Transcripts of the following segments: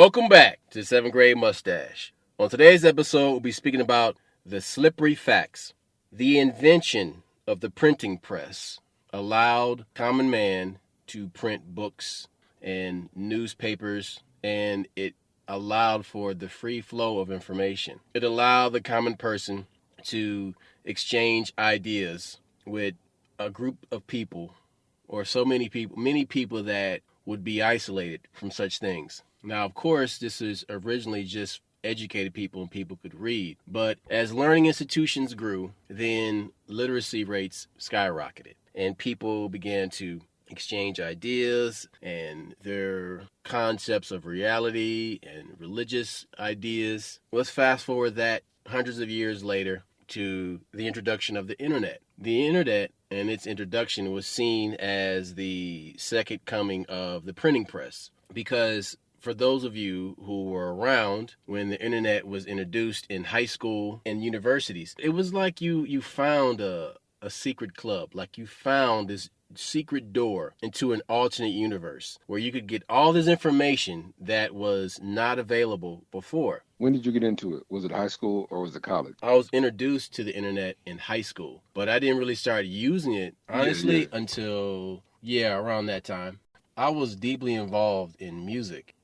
Welcome back to 7th Grade Mustache. On today's episode, we'll be speaking about the slippery facts. The invention of the printing press allowed common man to print books and newspapers, and it allowed for the free flow of information. It allowed the common person to exchange ideas with a group of people, or so many people that would be isolated from such things. Now, of course, this is originally just educated people and people could read. But as learning institutions grew, then literacy rates skyrocketed and people began to exchange ideas and their concepts of reality and religious ideas. Let's fast forward that hundreds of years later to the introduction of the internet. The internet and its introduction was seen as the second coming of the printing press, because for those of you who were around when the internet was introduced in high school and universities, it was like you found a secret club, like you found this secret door into an alternate universe where you could get all this information that was not available before. When did you get into it? Was it high school or was it college? I was introduced to the internet in high school, but I didn't really start using it, honestly, until, around that time. I was deeply involved in music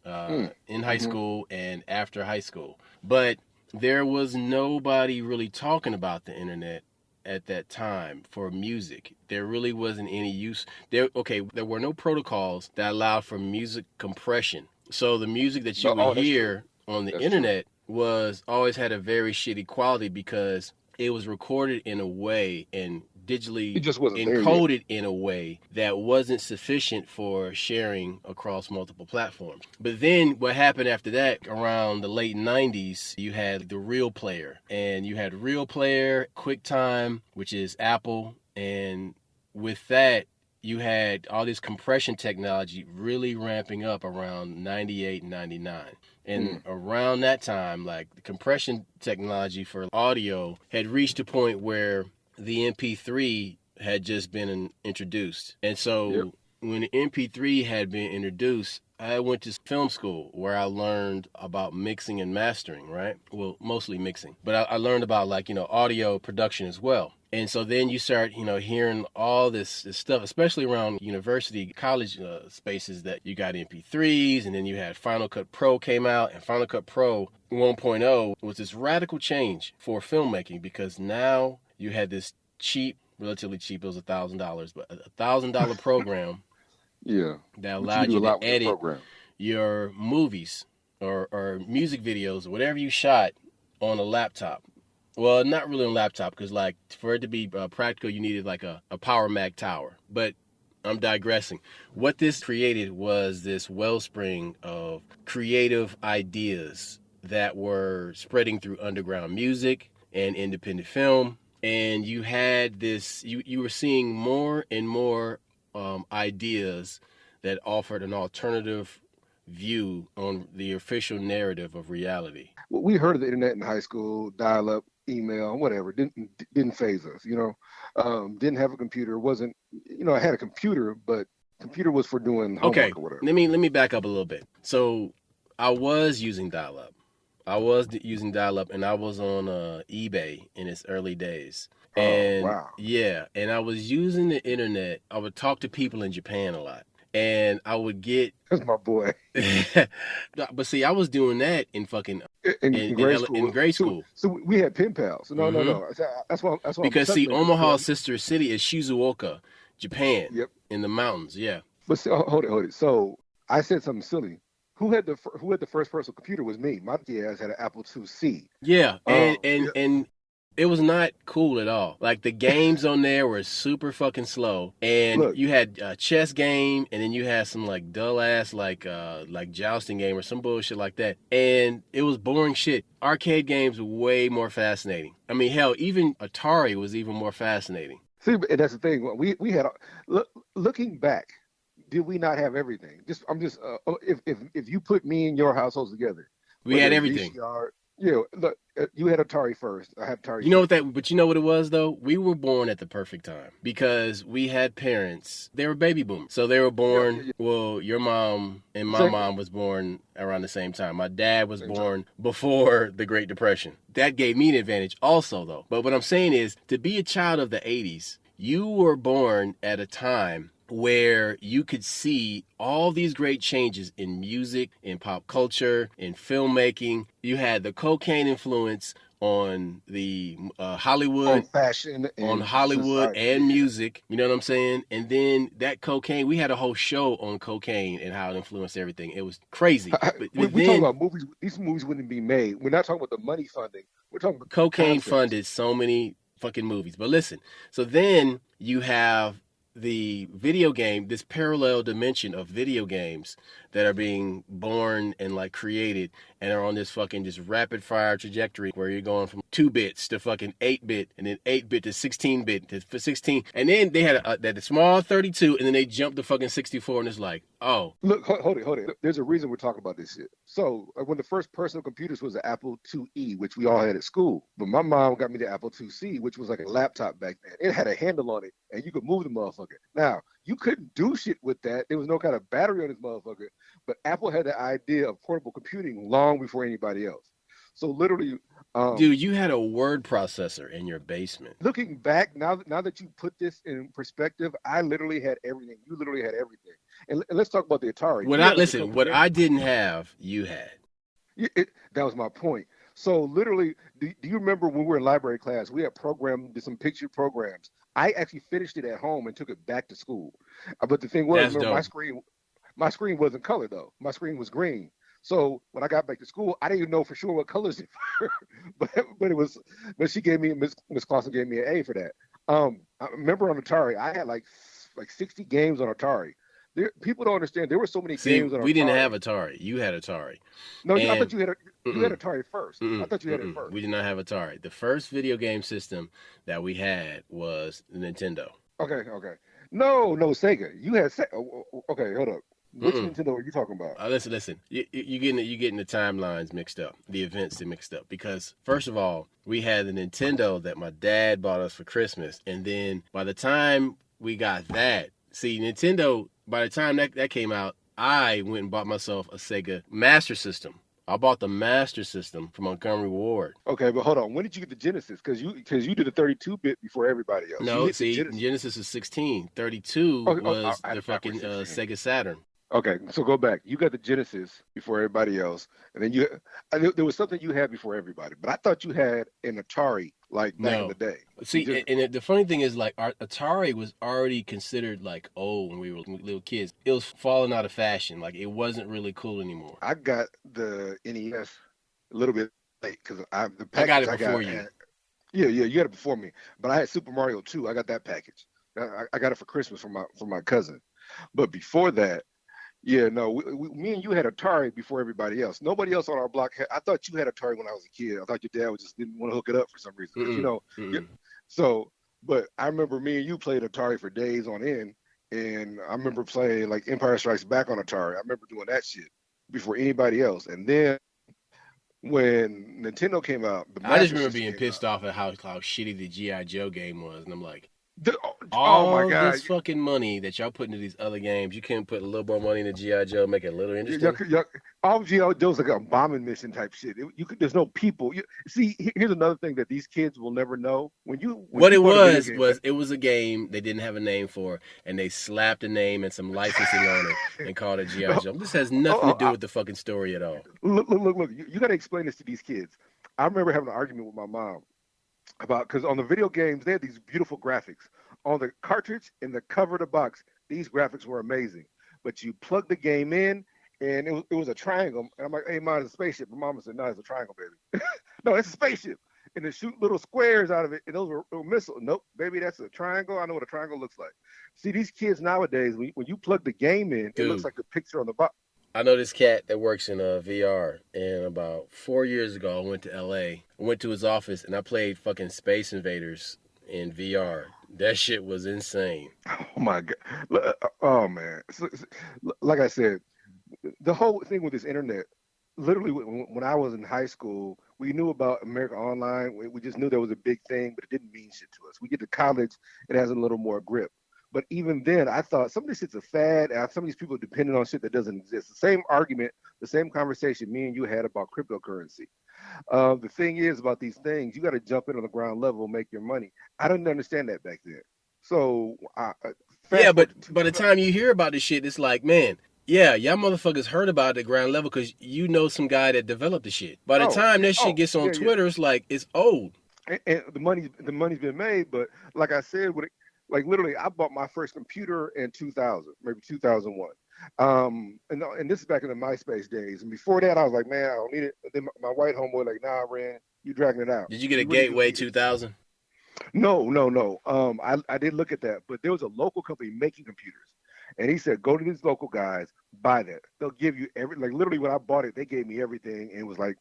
in high school and after high school, but there was nobody really talking about the internet at that time for music. There really wasn't any use. There were no protocols that allowed for music compression. So the music that you would hear on the internet was always had a very shitty quality because it was recorded in a way and digitally encoded in a way that wasn't sufficient for sharing across multiple platforms. But then what happened after that, around the late 90s, you had the Real Player. And you had Real Player, QuickTime, which is Apple. And with that, you had all this compression technology really ramping up around 98 and 99. And around that time, like the compression technology for audio had reached a point where the MP3 had just been introduced. And so when the MP3 had been introduced, I went to film school where I learned about mixing and mastering, right? Well, mostly mixing. But I learned about audio production as well. And so then you start, hearing all this stuff, especially around university, college spaces, that you got MP3s, and then you had Final Cut Pro came out, and Final Cut Pro 1.0 was this radical change for filmmaking, because now you had this cheap, relatively cheap, it was $1,000, but $1,000 program that allowed you to edit your movies or music videos, whatever you shot, on a laptop. Well, not really on a laptop, because for it to be practical, you needed a Power Mac tower. But I'm digressing. What this created was this wellspring of creative ideas that were spreading through underground music and independent film. And you had this, you were seeing more and more ideas that offered an alternative view on the official narrative of reality. Well, we heard of the internet in high school, dial-up, email, whatever. Didn't faze us, Didn't have a computer. Wasn't, I had a computer, but computer was for doing homework or whatever. Let me back up a little bit. So I was using dial-up. And I was on eBay in its early days. And and I was using the internet. I would talk to people in Japan a lot. And I would get... That's my boy. But see, I was doing that in grade school. So we had pen pals. No. That's why. Because see, Omaha's sister city is Shizuoka, Japan. Yep. In the mountains. Yeah. But see, hold it. So I said something silly. Who had the first personal computer was me. My ass had an Apple IIc. Yeah, and it was not cool at all. Like, the games on there were super fucking slow. And you had a chess game, and then you had some dull ass like jousting game or some bullshit like that. And it was boring shit. Arcade games were way more fascinating. I mean, hell, even Atari was even more fascinating. See, that's the thing. We had, looking back, did we not have everything? If you put me and your households together, we had everything. VCR, Yeah, look, you had Atari first. I had Atari You know what second. that, but you know what it was though? We were born at the perfect time because we had parents. They were baby boomers, so they were Yeah, born. yeah, yeah. Well, your mom and my Same, mom was born around the same time. My dad was same time. born before the Great Depression. That gave me an advantage, also though. But what I'm saying is, to be a child of the '80s, you were born at a time where you could see all these great changes in music, in pop culture, in filmmaking. You had the cocaine influence on the On Hollywood, fashion on and Hollywood society. Yeah, and yeah. music. You know what I'm saying? And then that cocaine, we had a whole show on cocaine and how it influenced everything. It was crazy. But We talk then about movies. These movies wouldn't be made. We're not talking about the money funding. We're talking about the cocaine concepts. funded so many fucking movies. But listen, so then you have the video game, this parallel dimension of video games that are being born and like created and are on this fucking just rapid fire trajectory where you're going from 2 bits to fucking 8-bit and then 8-bit to 16-bit to 16. And then they had that small 32 and then they jumped to fucking 64 and it's like, oh. Look, hold it. There's a reason we're talking about this shit. So when the first personal computers was the Apple IIe, which we all had at school, but my mom got me the Apple IIc, which was like a laptop back then. It had a handle on it, and you could move the motherfucker. Now you couldn't do shit with that. There was no kind of battery on this motherfucker. But Apple had the idea of portable computing long before anybody else. So literally, Dude, you had a word processor in your basement. looking back now that you put this in perspective, I literally had everything. You literally had everything. And let's talk about the Atari. What I didn't have, you had. That was my point. So literally, do you remember when we were in library class, we had did some picture programs. I actually finished it at home and took it back to school. But the thing was, That's remember, dope. my screen wasn't colored though. My screen was green. So when I got back to school, I didn't even know for sure what colors it were. but it was, but she gave me, Miss Clausen gave me an A for that. I remember on Atari, I had like 60 games on Atari. People don't understand. There were so many See, games on we didn't have Atari. Atari. You had Atari. No, I And thought you had mm-mm, Atari first. I mm-mm, thought you had it mm-mm. first. We did not have Atari. The first video game system that we had was the Nintendo. Okay. No, Sega. You had okay. Hold up. Which Mm-mm. Nintendo are you talking about? Listen. You getting the timelines mixed up, the events mixed up. Because first of all, we had the Nintendo that my dad bought us for Christmas, and then by the time we got that, see Nintendo. By the time that came out, I went and bought myself a Sega Master System. I bought the Master System from Montgomery Ward. Okay, but hold on. When did you get the Genesis? Because you did a 32-bit before everybody else. You No, hit the see, Genesis. Genesis is 16. 32 was I had the it backwards. fucking 16. Sega Saturn. Okay, so go back. You got the Genesis before everybody else, and then there was something you had before everybody. But I thought you had an Atari like back in the No. day. See, the funny thing is, like, our Atari was already considered, like, old when we were little kids. It was falling out of fashion. Like, it wasn't really cool anymore. I got the NES a little bit late because the I got package it I before got. you. Yeah, you got it before me. But I had Super Mario 2. I got that package. I got it for Christmas from my cousin. But before that, yeah, no, me and you had Atari before everybody else. Nobody else on our block had. I thought you had Atari when I was a kid. I thought your dad just didn't want to hook it up for some reason. 'Cause, Mm-mm, yeah, mm-mm. so, but I remember me and you played Atari for days on end. And I remember playing like Empire Strikes Back on Atari. I remember doing that shit before anybody else. And then when Nintendo came out, the I just Master remember System being came out. pissed off at how shitty the G.I. Joe game was. And I'm like, Oh my all God. this fucking money that y'all put into these other games, you can't put a little more money into G.I. Joe, make it a little interesting? All GI Joe's like a bombing mission type shit. There's no people. See, here's another thing that these kids will never know. When What you it bought a video game, was it was a game they didn't have a name for, and they slapped a name and some licensing on it and called it G.I. Joe. This has nothing to do with the fucking story at all. look. You got to explain this to these kids. I remember having an argument with my mom about because on the video games they had these beautiful graphics on the cartridge and the cover of the box. These graphics were amazing, but you plug the game in and it was a triangle. And I'm like, hey, mom, it's a spaceship. My mama said, no, it's a triangle, baby. No, it's a spaceship. And they shoot little squares out of it, and those were missiles. Nope, baby, that's a triangle. I know what a triangle looks like. See, these kids nowadays, when you plug the game in, it looks Dude, like the picture on the box. I know this cat that works in VR, and about 4 years ago, I went to LA. I went to his office, and I played fucking Space Invaders in VR. That shit was insane. Oh my God. Oh man. Like I said, the whole thing with this internet, literally when I was in high school, We knew about America Online. We just knew there was a big thing, but it didn't mean shit to us. We get to college, it has a little more grip. But even then, I thought some of this shit's a fad, and some of these people are dependent on shit that doesn't exist. The same argument, the same conversation me and you had about cryptocurrency. The thing is about these things, you got to jump in on the ground level, make your money. I didn't understand that back then. So, yeah, but by the time you hear about this shit, it's like, man, yeah, y'all motherfuckers heard about it at the ground level because you know some guy that developed the shit. By the time that shit gets on Twitter, it's like, it's old. And the money's been made, but like I said, like literally, I bought my first computer in 2000, maybe 2001. And this is back in the MySpace days. And before that, I was like, man, I don't need it. Then my white homeboy like, nah, Ren, you dragging it out. Did you get a Gateway 2000? No. I did look at that, but there was a local company making computers. And he said, go to these local guys, buy that. They'll give you like literally when I bought it, they gave me everything. And it was like,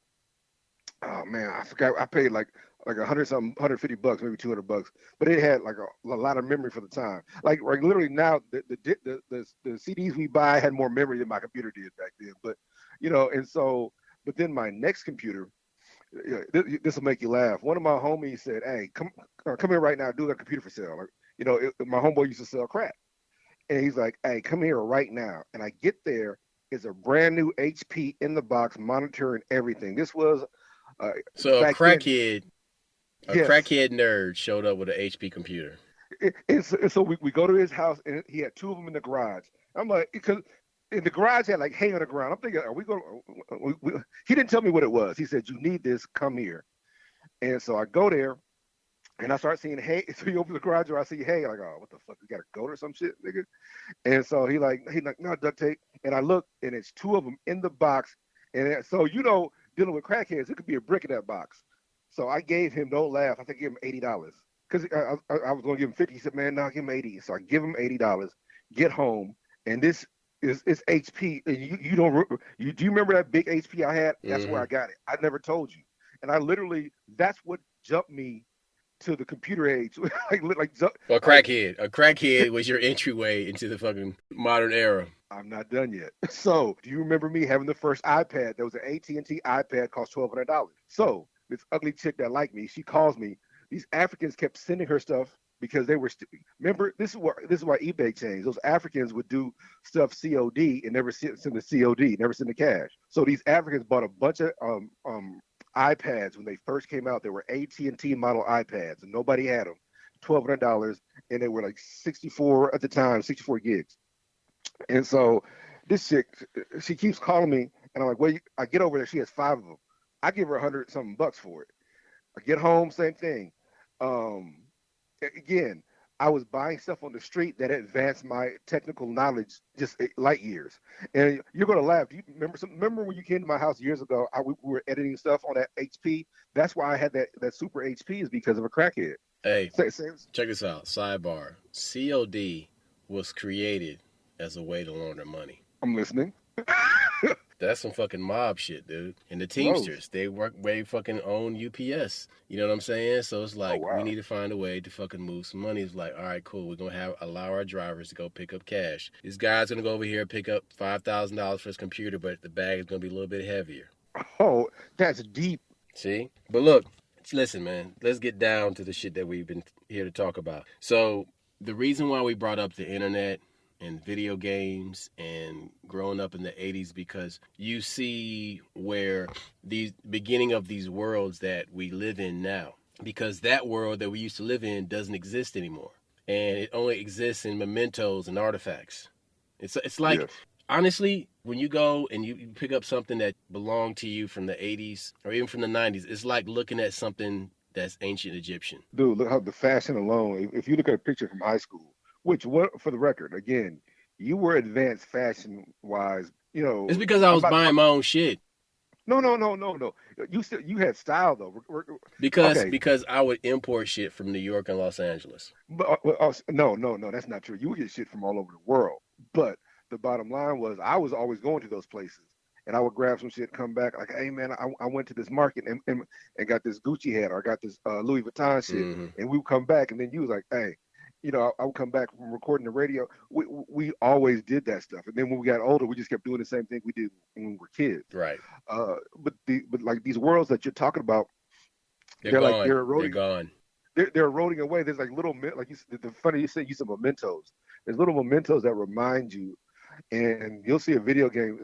oh man, I forgot. I paid like $100 $150, maybe $200, but it had like a lot of memory for the time. Like literally now, the CDs we buy had more memory than my computer did back then. But and so, but then my next computer, this will make you laugh. One of my homies said, "Hey, come here right now. Do a computer for sale." Like, my homeboy used to sell crack, and he's like, "Hey, come here right now." And I get there, it's a brand new HP in the box, monitor and everything. This was so a crackhead. A crackhead nerd showed up with an HP computer. And so we go to his house, and he had two of them in the garage. I'm like, because in the garage had like hay on the ground. I'm thinking, are we going? He didn't tell me what it was. He said, "You need this. Come here." And so I go there, and I start seeing hay. So he opens the garage door. I see hay. Like, oh, what the fuck? We got a goat or some shit, nigga. And so he like, no duct tape. And I look, and it's two of them in the box. And so dealing with crackheads, it could be a brick in that box. So I gave him, don't laugh, I think I gave him $80. Because I was going to give him 50. He said, man, no, give him 80. So I give him $80, get home, and this is HP. And do you remember that big HP I had? That's where I got it. I never told you. And I literally, that's what jumped me to the computer age. A crackhead was your entryway into the fucking modern era. I'm not done yet. So do you remember me having the first iPad? There was an AT&T iPad, cost $1,200. So this ugly chick that liked me, she calls me. These Africans kept sending her stuff because they were remember, this is why eBay changed. Those Africans would do stuff COD and never send the COD, never send the cash. So these Africans bought a bunch of iPads when they first came out. They were AT&T model iPads, and nobody had them. $1,200, and they were like 64 at the time, 64 gigs. And so this chick, she keeps calling me, and I'm like, well, I get over there. She has 5 of them. I give her $100-something for it. I get home, same thing. Again, I was buying stuff on the street that advanced my technical knowledge just light years. And you're gonna laugh. Do you remember when you came to my house years ago? We were editing stuff on that HP. That's why I had that super HP, is because of a crackhead. Hey, check this out. Sidebar: COD was created as a way to launder money. I'm listening. That's some fucking mob shit, dude. And the Teamsters, they fucking own UPS. You know what I'm saying? So it's like, we need to find a way to fucking move some money. It's like, all right, cool. We're going to allow our drivers to go pick up cash. This guy's going to go over here and pick up $5,000 for his computer, but the bag is going to be a little bit heavier. Oh, that's deep. See? But look, listen, man, let's get down to the shit that we've been here to talk about. So the reason why we brought up the internet and video games and growing up in the 80s, because you see where the beginning of these worlds that we live in now, because that world that we used to live in doesn't exist anymore, and it only exists in mementos and artifacts. It's like, yes. Honestly, when you go and you pick up something that belonged to you from the 80s or even from the 90s, it's like looking at something that's ancient Egyptian. Dude, look how the fashion alone, if you look at a picture from high school, which, for the record, again, you were advanced fashion-wise, It's because I was buying my own shit. No. You had style, though. Because I would import shit from New York and Los Angeles. But, no, that's not true. You would get shit from all over the world. But the bottom line was, I was always going to those places, and I would grab some shit, come back, like, hey, man, I went to this market and got this Gucci hat, or I got this Louis Vuitton shit, and we would come back, and then you was like, hey. I would come back from recording the radio. We always did that stuff, and then when we got older, we just kept doing the same thing we did when we were kids. Right. But like these worlds that you're talking about, They're they're gone. like they're They're eroding. gone. They're eroding away. There's like little like the funny you said, use some mementos. There's little mementos that remind you, and you'll see a video game.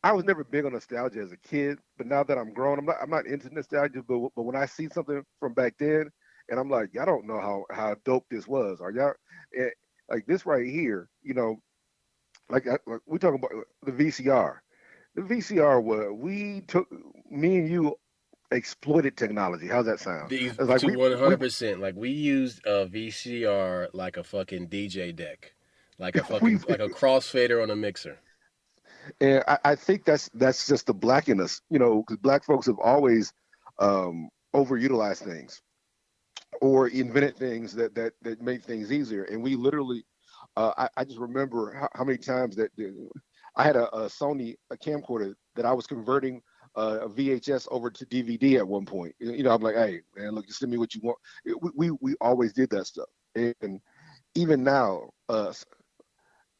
I was never big on nostalgia as a kid, but now that I'm grown, I'm not into nostalgia. But when I see something from back then, and I'm like, y'all don't know how dope this was, or y'all eh, like this right here, like we talk about the VCR. The VCR was we took me and you exploited technology. How's that sound? These It's like to we 100%. Like we used a VCR like a fucking DJ deck, like a we fucking like a crossfader on a mixer. and I think that's just the black in us, because black folks have always overutilized things or invented things that make things easier. And we literally, I just remember how many times that I had a Sony a camcorder that I was converting a VHS over to DVD at one point. I'm like, hey man, look, just send me what you want. We always did that stuff, and even now,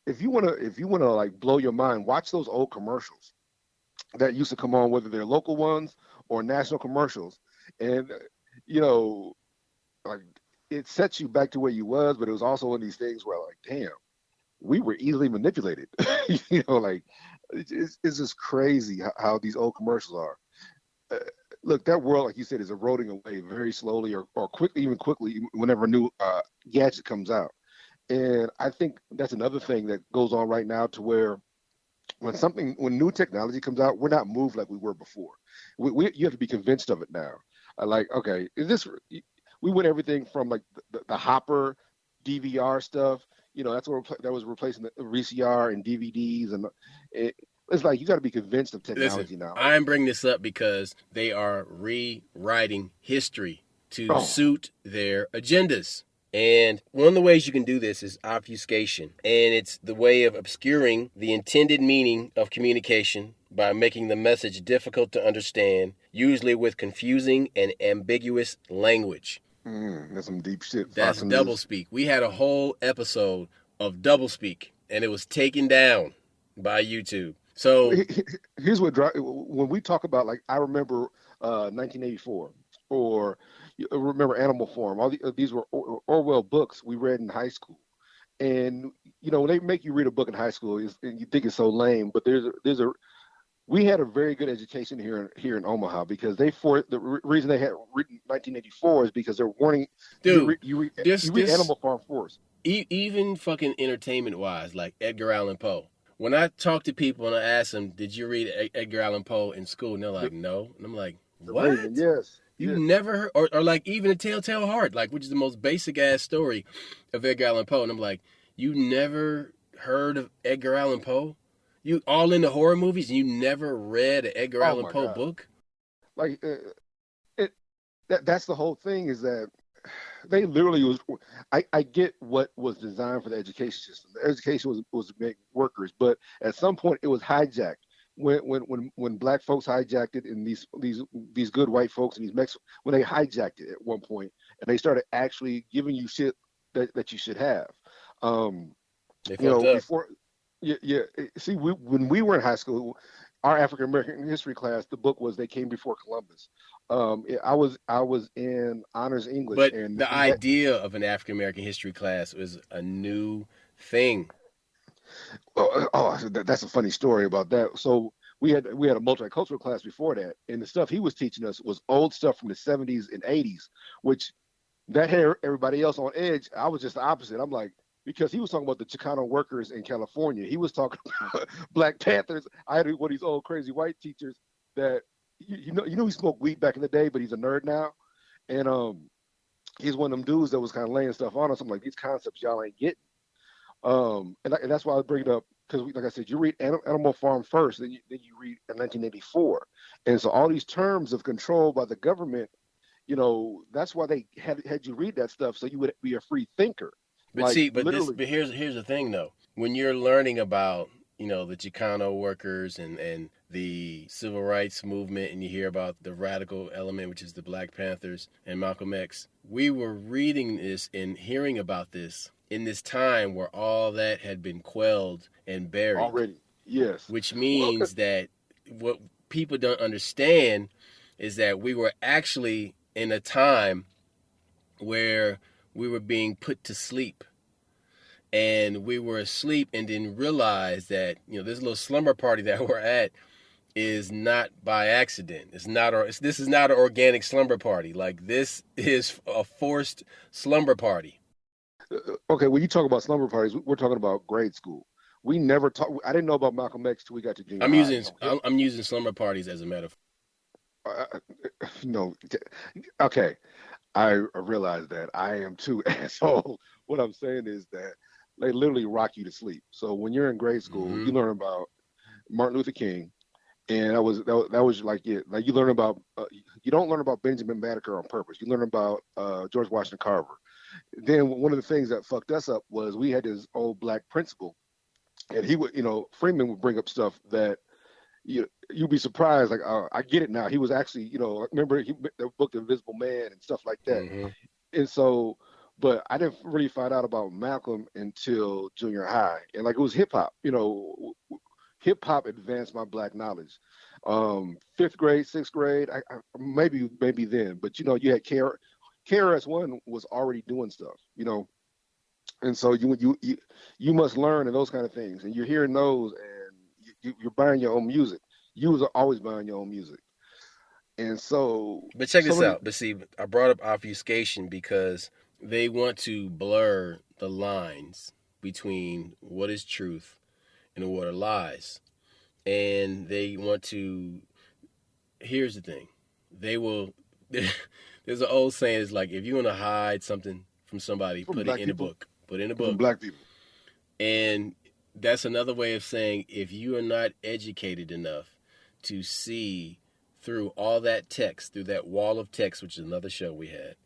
if you wanna like blow your mind, watch those old commercials that used to come on, whether they're local ones or national commercials, and you know, like it sets you back to where you was, but it was also one of these things where like, damn, we were easily manipulated. Like it's just crazy how these old commercials are. Uh, Look, that world, like you said, is eroding away very slowly or quickly, even quickly, whenever a new gadget comes out. And I think that's another thing that goes on right now to where when new technology comes out, we're not moved like we were before. You have to be convinced of it now. Like, okay, is this? We went everything from like the Hopper DVR stuff. That's what that was replacing the VCR and DVDs, and it's like you got to be convinced of Listen, technology now. I'm bringing this up because they are rewriting history to Oh, suit their agendas. And one of the ways you can do this is obfuscation. And it's the way of obscuring the intended meaning of communication by making the message difficult to understand, usually with confusing and ambiguous language. that's some deep shit. That's Fox News. doublespeak. We had a whole episode of doublespeak, and it was taken down by YouTube. So Here's what when we talk about, like, I remember 1984, or you remember Animal Farm. These were Orwell books we read in high school, and they make you read a book in high school, and you think it's so lame, but we had a very good education here in Omaha, because reason they had written 1984 is because they're warning. dude, You this read Animal Farm first. even fucking entertainment wise, like Edgar Allan Poe. When I talk to people and I ask them, "Did you read Edgar Allan Poe in school?" and they're like, "No," and I'm like, The "What? Raven, yes. You Yes. never heard?" Or like even a Telltale Heart, like which is the most basic ass story of Edgar Allan Poe, and I'm like, "You never heard of Edgar Allan Poe? You all into horror movies, and you never read an Edgar Oh Allan my Poe God. book?" Like it. That's the whole thing, is that they literally was. I get what was designed for the education system. The education was to make workers, but at some point it was hijacked. When black folks hijacked it, and these good white folks and these Mexicans, when they hijacked it at one point, and they started actually giving you shit that you should have. Um, They fucked up. Before, yeah. See, when we were in high school, our African American history class, the book was They Came Before Columbus. I was in honors English, But and the idea of an African American history class was a new thing. that's a funny story about that. So we had a multicultural class before that, and the stuff he was teaching us was old stuff from the 70s and 80s, which that had everybody else on edge. I was just the opposite. I'm like, because he was talking about the Chicano workers in California. He was talking about Black Panthers. I had one of these old crazy white teachers that he smoked weed back in the day, but he's a nerd now, and he's one of them dudes that was kind of laying stuff on us. I'm like, these concepts y'all ain't getting. And that's why I bring it up, because, like I said, you read Animal Farm first, then you read 1984, and so all these terms of control by the government, that's why they had you read that stuff, so you would be a free thinker. But Like see, literally, here's the thing though. When you're learning about, the Chicano workers and the civil rights movement and you hear about the radical element, which is the Black Panthers and Malcolm X, we were reading this and hearing about this in this time where all that had been quelled and buried. Already, yes. Which means that what people don't understand is that we were actually in a time where we were being put to sleep. And we were asleep and didn't realize that, this little slumber party that we're at is not by accident. This is not an organic slumber party. Like, this is a forced slumber party. Okay, when you talk about slumber parties, we're talking about grade school. We never talk. I didn't know about Malcolm X till we got to junior high. I'm using slumber parties as a metaphor. No, okay. I realize that I am too. So what I'm saying is that they literally rock you to sleep. So when you're in grade school, you learn about Martin Luther King, and that was like it. Like you learn about you don't learn about Benjamin Banneker on purpose. You learn about George Washington Carver. Then one of the things that fucked us up was we had this old black principal, and he would, Freeman would bring up stuff that you'd be surprised. Like, I get it now. He was actually, remember the book The Invisible Man and stuff like that. Mm-hmm. And so, but I didn't really find out about Malcolm until junior high, and like it was hip hop. Hip hop advanced my black knowledge. 5th grade, 6th grade, I maybe then, but you had KRS-One was already doing stuff, and so you must learn and those kind of things, and you're hearing those, and you're buying your own music. You was always buying your own music, and so. But check this out. But see, I brought up obfuscation because they want to blur the lines between what is truth and what are lies, and they want to. Here's the thing, they will. There's an old saying, it's like, if you want to hide something from somebody, put it in a book. Put it in a book. From black people. And that's another way of saying, if you are not educated enough to see through all that text, through that wall of text, which is another show we had,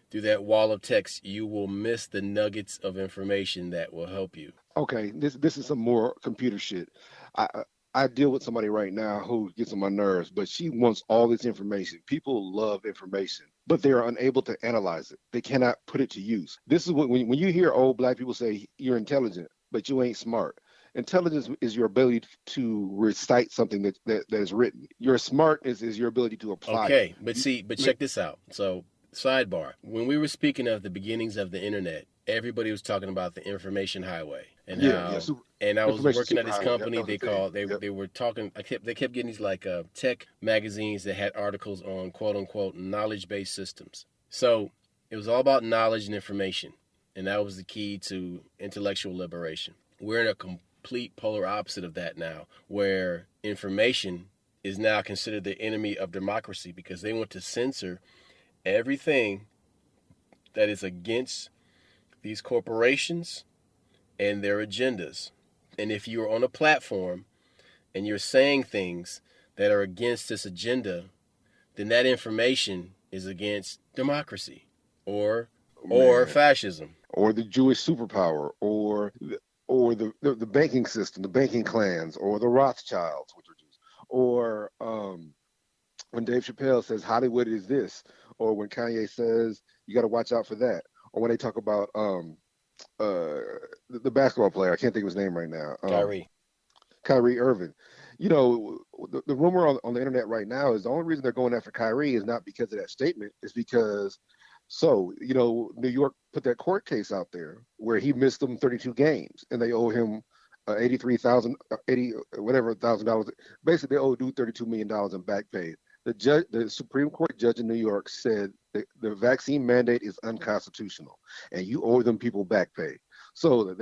through that wall of text, you will miss the nuggets of information that will help you. Okay, this is some more computer shit. I deal with somebody right now who gets on my nerves, but she wants all this information. People love information, but they are unable to analyze it. They cannot put it to use. This is when you hear old black people say you're intelligent, but you ain't smart. Intelligence is your ability to recite something that is written. Your smart is your ability to apply. Okay, but check this out. So, sidebar. When we were speaking of the beginnings of the internet, everybody was talking about the information highway and and I was working at this company. They were talking. They kept getting these like tech magazines that had articles on quote unquote knowledge-based systems. So it was all about knowledge and information, and that was the key to intellectual liberation. We're in a complete polar opposite of that now, where information is now considered the enemy of democracy because they want to censor everything that is against these corporations and their agendas. And if you're on a platform and you're saying things that are against this agenda, then that information is against democracy or fascism. Or the Jewish superpower, or the banking system, the banking clans, or the Rothschilds, which are Jews. Or when Dave Chappelle says Hollywood is this, or when Kanye says you got to watch out for that, or when they talk about the basketball player, I can't think of his name right now. Kyrie Irving. The rumor on the internet right now is the only reason they're going after Kyrie is not because of that statement. It's because, New York put that court case out there where he missed them 32 games and they owe him $1,000. Basically, they owe dude $32 million in back pay. The Supreme Court judge in New York said the vaccine mandate is unconstitutional, and you owe them people back pay. So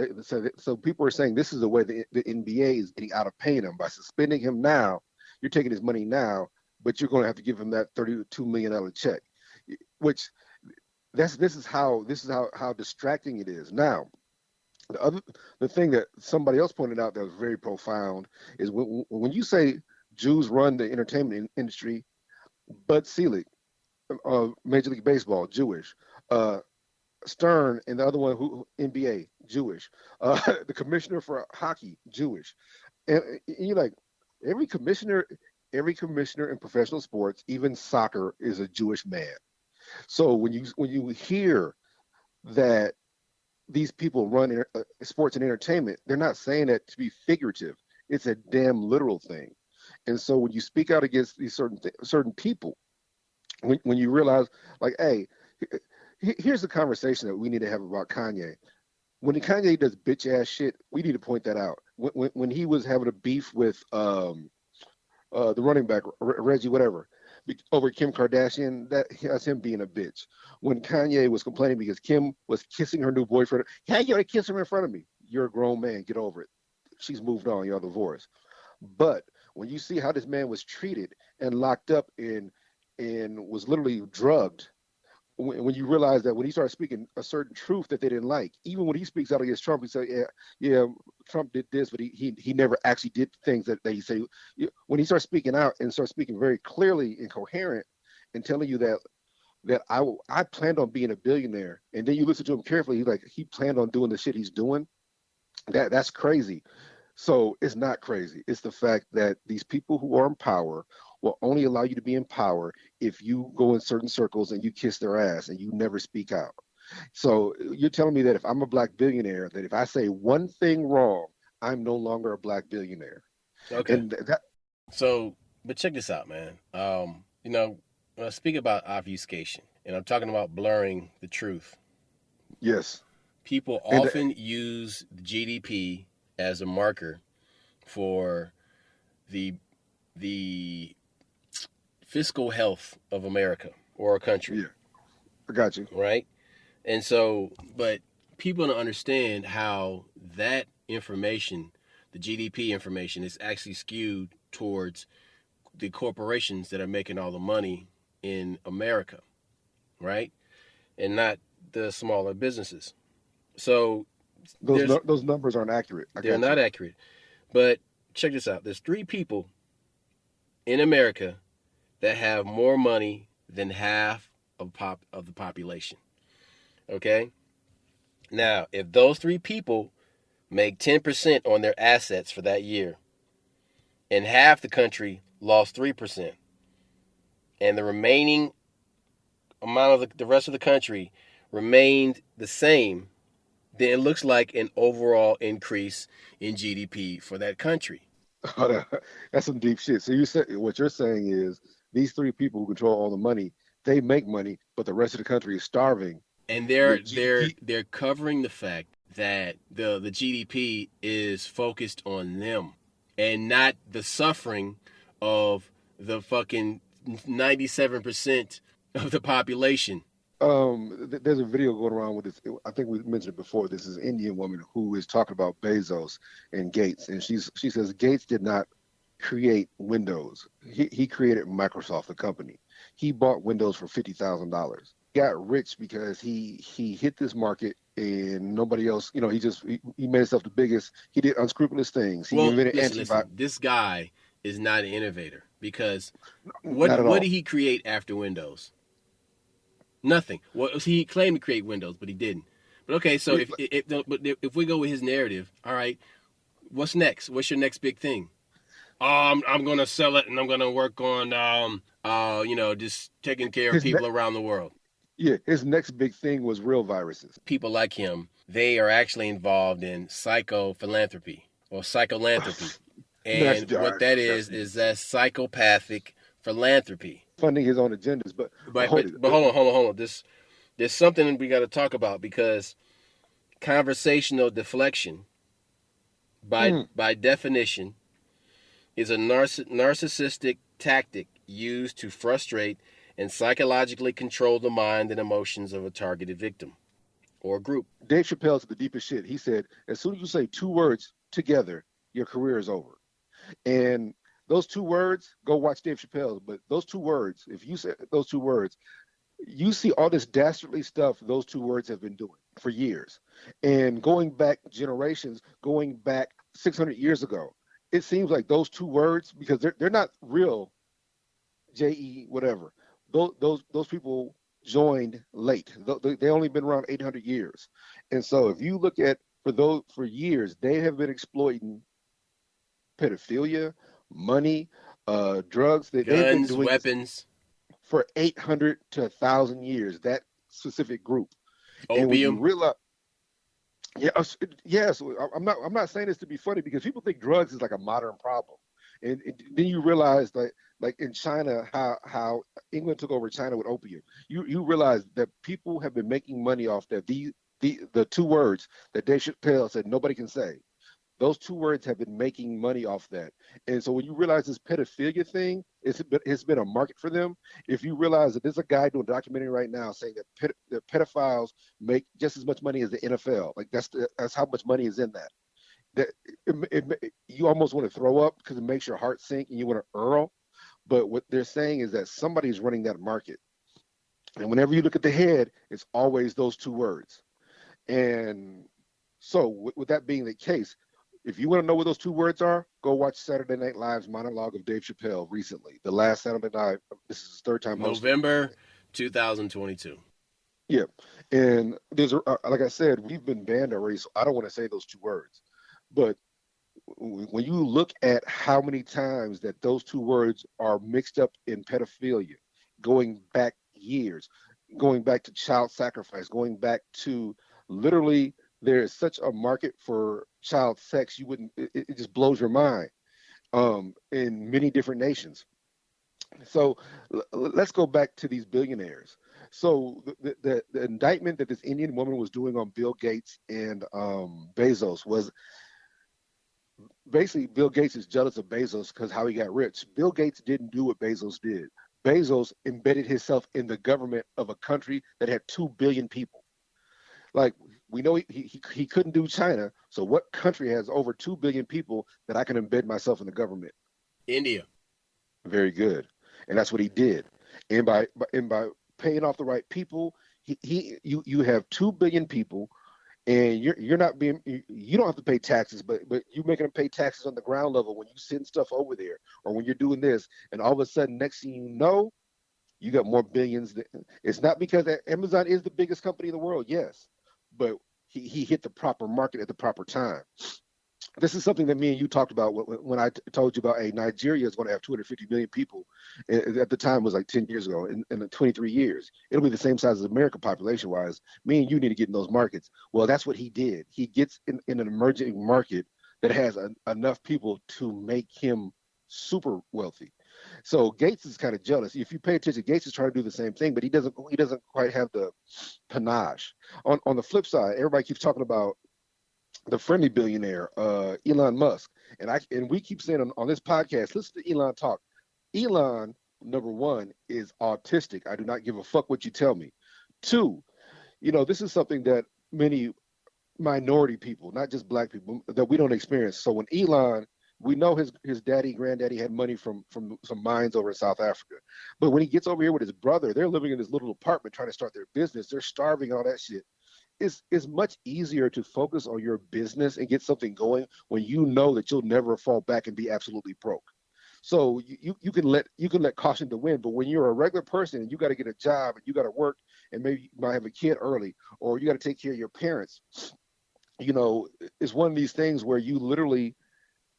people are saying this is the way the NBA is getting out of paying him by suspending him now. You're taking his money now, but you're going to have to give him that $32 million check, which this is how distracting it is. Now, the thing that somebody else pointed out that was very profound is when you say Jews run the entertainment industry, Bud Selig, Major League Baseball, Jewish. Stern and the other one who NBA, Jewish. The commissioner for hockey, Jewish. And you're like, Every commissioner, every commissioner in professional sports, even soccer, is a Jewish man. So when you hear that these people run sports and entertainment, they're not saying that to be figurative. It's a damn literal thing. And so when you speak out against these certain people, when you realize, like, hey, here's the conversation that we need to have about Kanye. When Kanye does bitch ass shit, we need to point that out. When he was having a beef with the running back Reggie, whatever, over Kim Kardashian, that's him being a bitch. When Kanye was complaining because Kim was kissing her new boyfriend, how you gonna kiss him in front of me? You're a grown man, get over it. She's moved on, you're divorced. But when you see how this man was treated and locked up and was literally drugged, when you realize that when he started speaking a certain truth that they didn't like, even when he speaks out against Trump, he said, yeah, Trump did this, but he never actually did things that he said. When he starts speaking out and starts speaking very clearly and coherent and telling you that I planned on being a billionaire, and then you listen to him carefully, he planned on doing the shit he's doing. That's crazy. So it's not crazy. It's the fact that these people who are in power will only allow you to be in power if you go in certain circles and you kiss their ass and you never speak out. So you're telling me that if I'm a black billionaire, that if I say one thing wrong, I'm no longer a black billionaire. Okay. And So, but check this out, man. When I speak about obfuscation, and I'm talking about blurring the truth. Yes. People often use GDP as a marker for the fiscal health of America or a country. Yeah, I got you. Right? And so, but people don't understand how that information, the GDP information, is actually skewed towards the corporations that are making all the money in America, right? And not the smaller businesses. So those numbers aren't accurate. They're not accurate. But check this out. There's 3 people in America that have more money than half of the population. Okay? Now, if those 3 people make 10% on their assets for that year, and half the country lost 3%, and the remaining amount of the rest of the country remained the same, then it looks like an overall increase in GDP for that country. That's some deep shit. So what you're saying is these 3 people who control all the money, they make money, but the rest of the country is starving. And they're covering the fact that the GDP is focused on them and not the suffering of the fucking 97% of the population. There's a video going around with this. I think we mentioned it before. This is an Indian woman who is talking about Bezos and Gates, and she says Gates did not create Windows. He created Microsoft, the company. He bought Windows for $50,000. Got rich because he hit this market and nobody else. He made himself the biggest. He did unscrupulous things. He invented antibiotics. This guy is not an innovator because what did he create after Windows? Nothing. Well, he claimed to create Windows, but he didn't. But okay, so if we go with his narrative, all right, what's next? What's your next big thing? I'm gonna sell it, and I'm gonna work on just taking care of people around the world. Yeah, his next big thing was real viruses. People like him, they are actually involved in psychophilanthropy or psycholanthropy, and what that is that psychopathic philanthropy. Funding his own agendas, but hold on. There's something we got to talk about because conversational deflection, by definition, is a narcissistic tactic used to frustrate and psychologically control the mind and emotions of a targeted victim or group. Dave Chappelle said the deepest shit. He said, as soon as you say 2 words together, your career is over. And those 2 words, go watch Dave Chappelle. But those 2 words, if you say those 2 words, you see all this dastardly stuff those 2 words have been doing for years. And going back generations, going back 600 years ago, it seems like those 2 words, because they're not real, J.E. whatever. Those people joined late. They only been around 800 years. And so if you look at, for years, they have been exploiting pedophilia, money, drugs. They've been Guns, doing this weapons, for 800 to 1,000 years, that specific group. And when you opium. realize, yeah, yes, I'm not saying this to be funny because people think drugs is like a modern problem. And then you realize that, like in China, how England took over China with opium. You realize that people have been making money off that. The two words that Dave Chappelle said nobody can say. Those two words have been making money off that. And so when you realize this pedophilia thing, it's been a market for them. If you realize that there's a guy doing a documentary right now saying that pedophiles make just as much money as the NFL, like that's how much money is in that. That you almost want to throw up because it makes your heart sink and you want to hurl. But what they're saying is that somebody's running that market. And whenever you look at the head, it's always those two words. And so with that being the case, if you want to know what those two words are, go watch Saturday Night Live's monologue of Dave Chappelle recently. The last Saturday night, this is his third time hosting. November 2022. Yeah. And there's, like I said, we've been banned already, so I don't want to say those two words. But when you look at how many times that those two words are mixed up in pedophilia, going back years, going back to child sacrifice, going back to literally there is such a market for child sex, you wouldn't, it just blows your mind in many different nations. So let's go back to these billionaires. So the indictment that this Indian woman was doing on Bill Gates and Bezos was basically Bill Gates is jealous of Bezos because how he got rich. Bill Gates didn't do what Bezos did. Bezos embedded himself in the government of a country that had 2 billion people. Like we know he couldn't do China. So what country has over 2 billion people that I can embed myself in the government? India. Very good. And that's what he did. And by paying off the right people, you have 2 billion people and you're not being, you don't have to pay taxes, but you're making them pay taxes on the ground level when you send stuff over there or when you're doing this, and all of a sudden next thing you know, you got more billions. It's not because Amazon is the biggest company in the world, yes, but he hit the proper market at the proper time. This is something that me and you talked about when I told you about Nigeria is going to have 250 million people. At the time, it was like 10 years ago. In 23 years, it'll be the same size as America population-wise. Me and you need to get in those markets. Well, that's what he did. He gets in an emerging market that has enough people to make him super wealthy. So Gates is kind of jealous. If you pay attention, Gates is trying to do the same thing, but he doesn't quite have the panache. On the flip side, everybody keeps talking about the friendly billionaire, Elon Musk. And we keep saying on this podcast, listen to Elon talk. Elon, number one, is autistic. I do not give a fuck what you tell me. Two, this is something that many minority people, not just black people, that we don't experience. So when Elon, we know his daddy, granddaddy had money from some mines over in South Africa. But when he gets over here with his brother, they're living in this little apartment trying to start their business. They're starving and all that shit. It's much easier to focus on your business and get something going when you know that you'll never fall back and be absolutely broke. So you can let caution to win, but when you're a regular person and you got to get a job and you got to work and maybe you might have a kid early or you got to take care of your parents, it's one of these things where you literally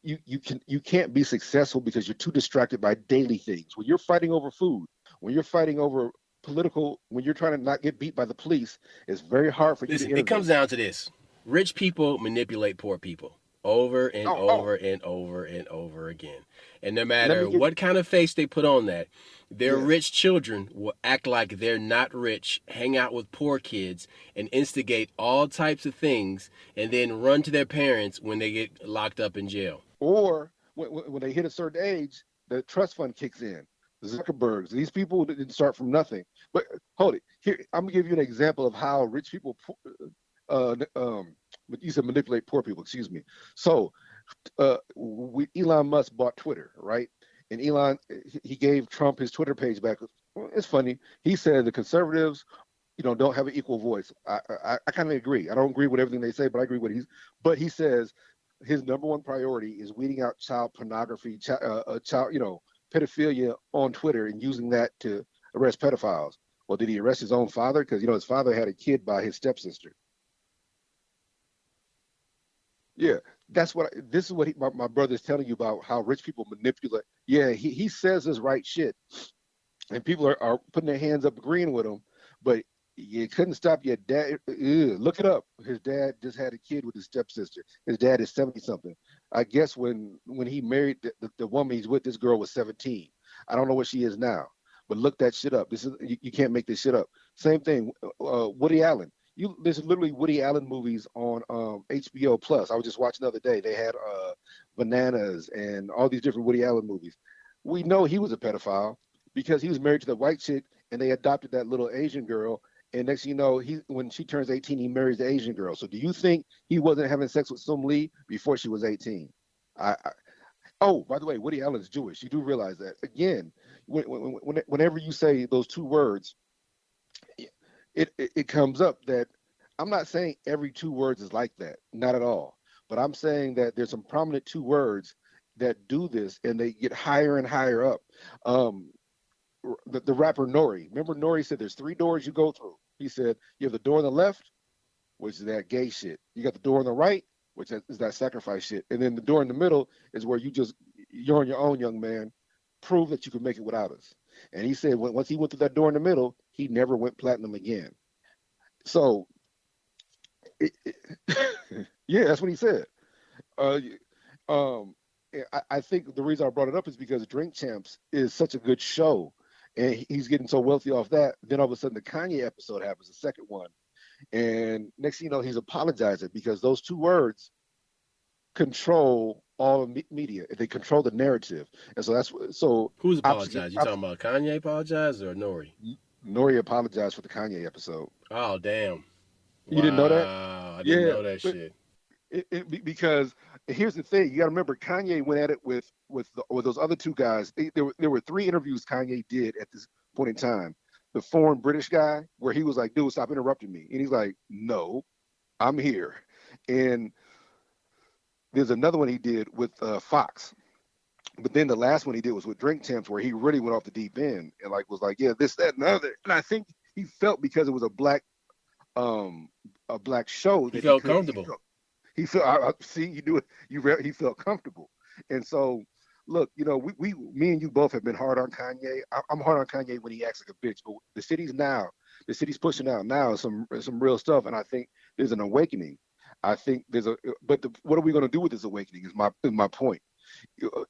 you can't be successful because you're too distracted by daily things. When you're fighting over food, when you're fighting over political, when you're trying to not get beat by the police, it's very hard for you to innovate. It comes down to this. Rich people manipulate poor people over and over and over and over again. And no matter what kind of face they put on that, their rich children will act like they're not rich, hang out with poor kids, and instigate all types of things, and then run to their parents when they get locked up in jail. Or when they hit a certain age, the trust fund kicks in. Zuckerbergs, these people didn't start from nothing. But hold it. Here, I'm gonna give you an example of how rich people, you said manipulate poor people. Excuse me. So, Elon Musk bought Twitter, right? And Elon, he gave Trump his Twitter page back. It's funny. He said the conservatives, don't have an equal voice. I kind of agree. I don't agree with everything they say, but I agree with But he says his number one priority is weeding out child pornography, pedophilia on Twitter and using that to arrest pedophiles. Well, did he arrest his own father? Because, his father had a kid by his stepsister. Yeah. This is what my brother's telling you about how rich people manipulate. Yeah, he says this right shit, and people are putting their hands up agreeing with him, but you couldn't stop your dad. Look it up. His dad just had a kid with his stepsister. His dad is 70 something. I guess when he married the woman he's with, this girl was 17. I don't know what she is now, but look that shit up. This is you can't make this shit up. Same thing. Woody Allen. There's literally Woody Allen movies on HBO Plus. I was just watching the other day. They had Bananas and all these different Woody Allen movies. We know he was a pedophile because he was married to the white chick and they adopted that little Asian girl. And next thing you know, when she turns 18, he marries the Asian girl. So do you think he wasn't having sex with Sung Lee before she was 18? Oh, by the way, Woody Allen's Jewish. You do realize that. Again, whenever you say those two words, it comes up that I'm not saying every two words is like that. Not at all. But I'm saying that there's some prominent two words that do this and they get higher and higher up. The rapper Nori. Remember Nori said there's three doors you go through. He said you have the door on the left, which is that gay shit. You got the door on the right, which is that sacrifice shit. And then the door in the middle is where you're on your own, young man. Prove that you can make it without us. And he said once he went through that door in the middle, he never went platinum again. So, yeah, that's what he said. I think the reason I brought it up is because Drink Champs is such a good show, and he's getting so wealthy off that. Then all of a sudden, the Kanye episode happens, the second one, and next thing you know, he's apologizing because those two words control all media. They control the narrative, and so. Who's apologized? You talking about Kanye apologized or Nori? Nori apologized for the Kanye episode. Oh damn! You didn't know that? I didn't know that shit. Because here's the thing: you got to remember, Kanye went at it with those other two guys. There were three interviews Kanye did at this point in time. The foreign British guy, where he was like, "Dude, stop interrupting me," and he's like, "No, I'm here." And there's another one he did with Fox. But then the last one he did was with Drink Champs, where he really went off the deep end and was like, yeah, this, that, and the other. And I think he felt because it was a black show that he felt comfortable. He felt. See, you do it. He felt comfortable. And so, look, me and you both have been hard on Kanye. I'm hard on Kanye when he acts like a bitch. But the city's pushing out now some real stuff, and I think there's an awakening. I think what are we going to do with this awakening? Is my point.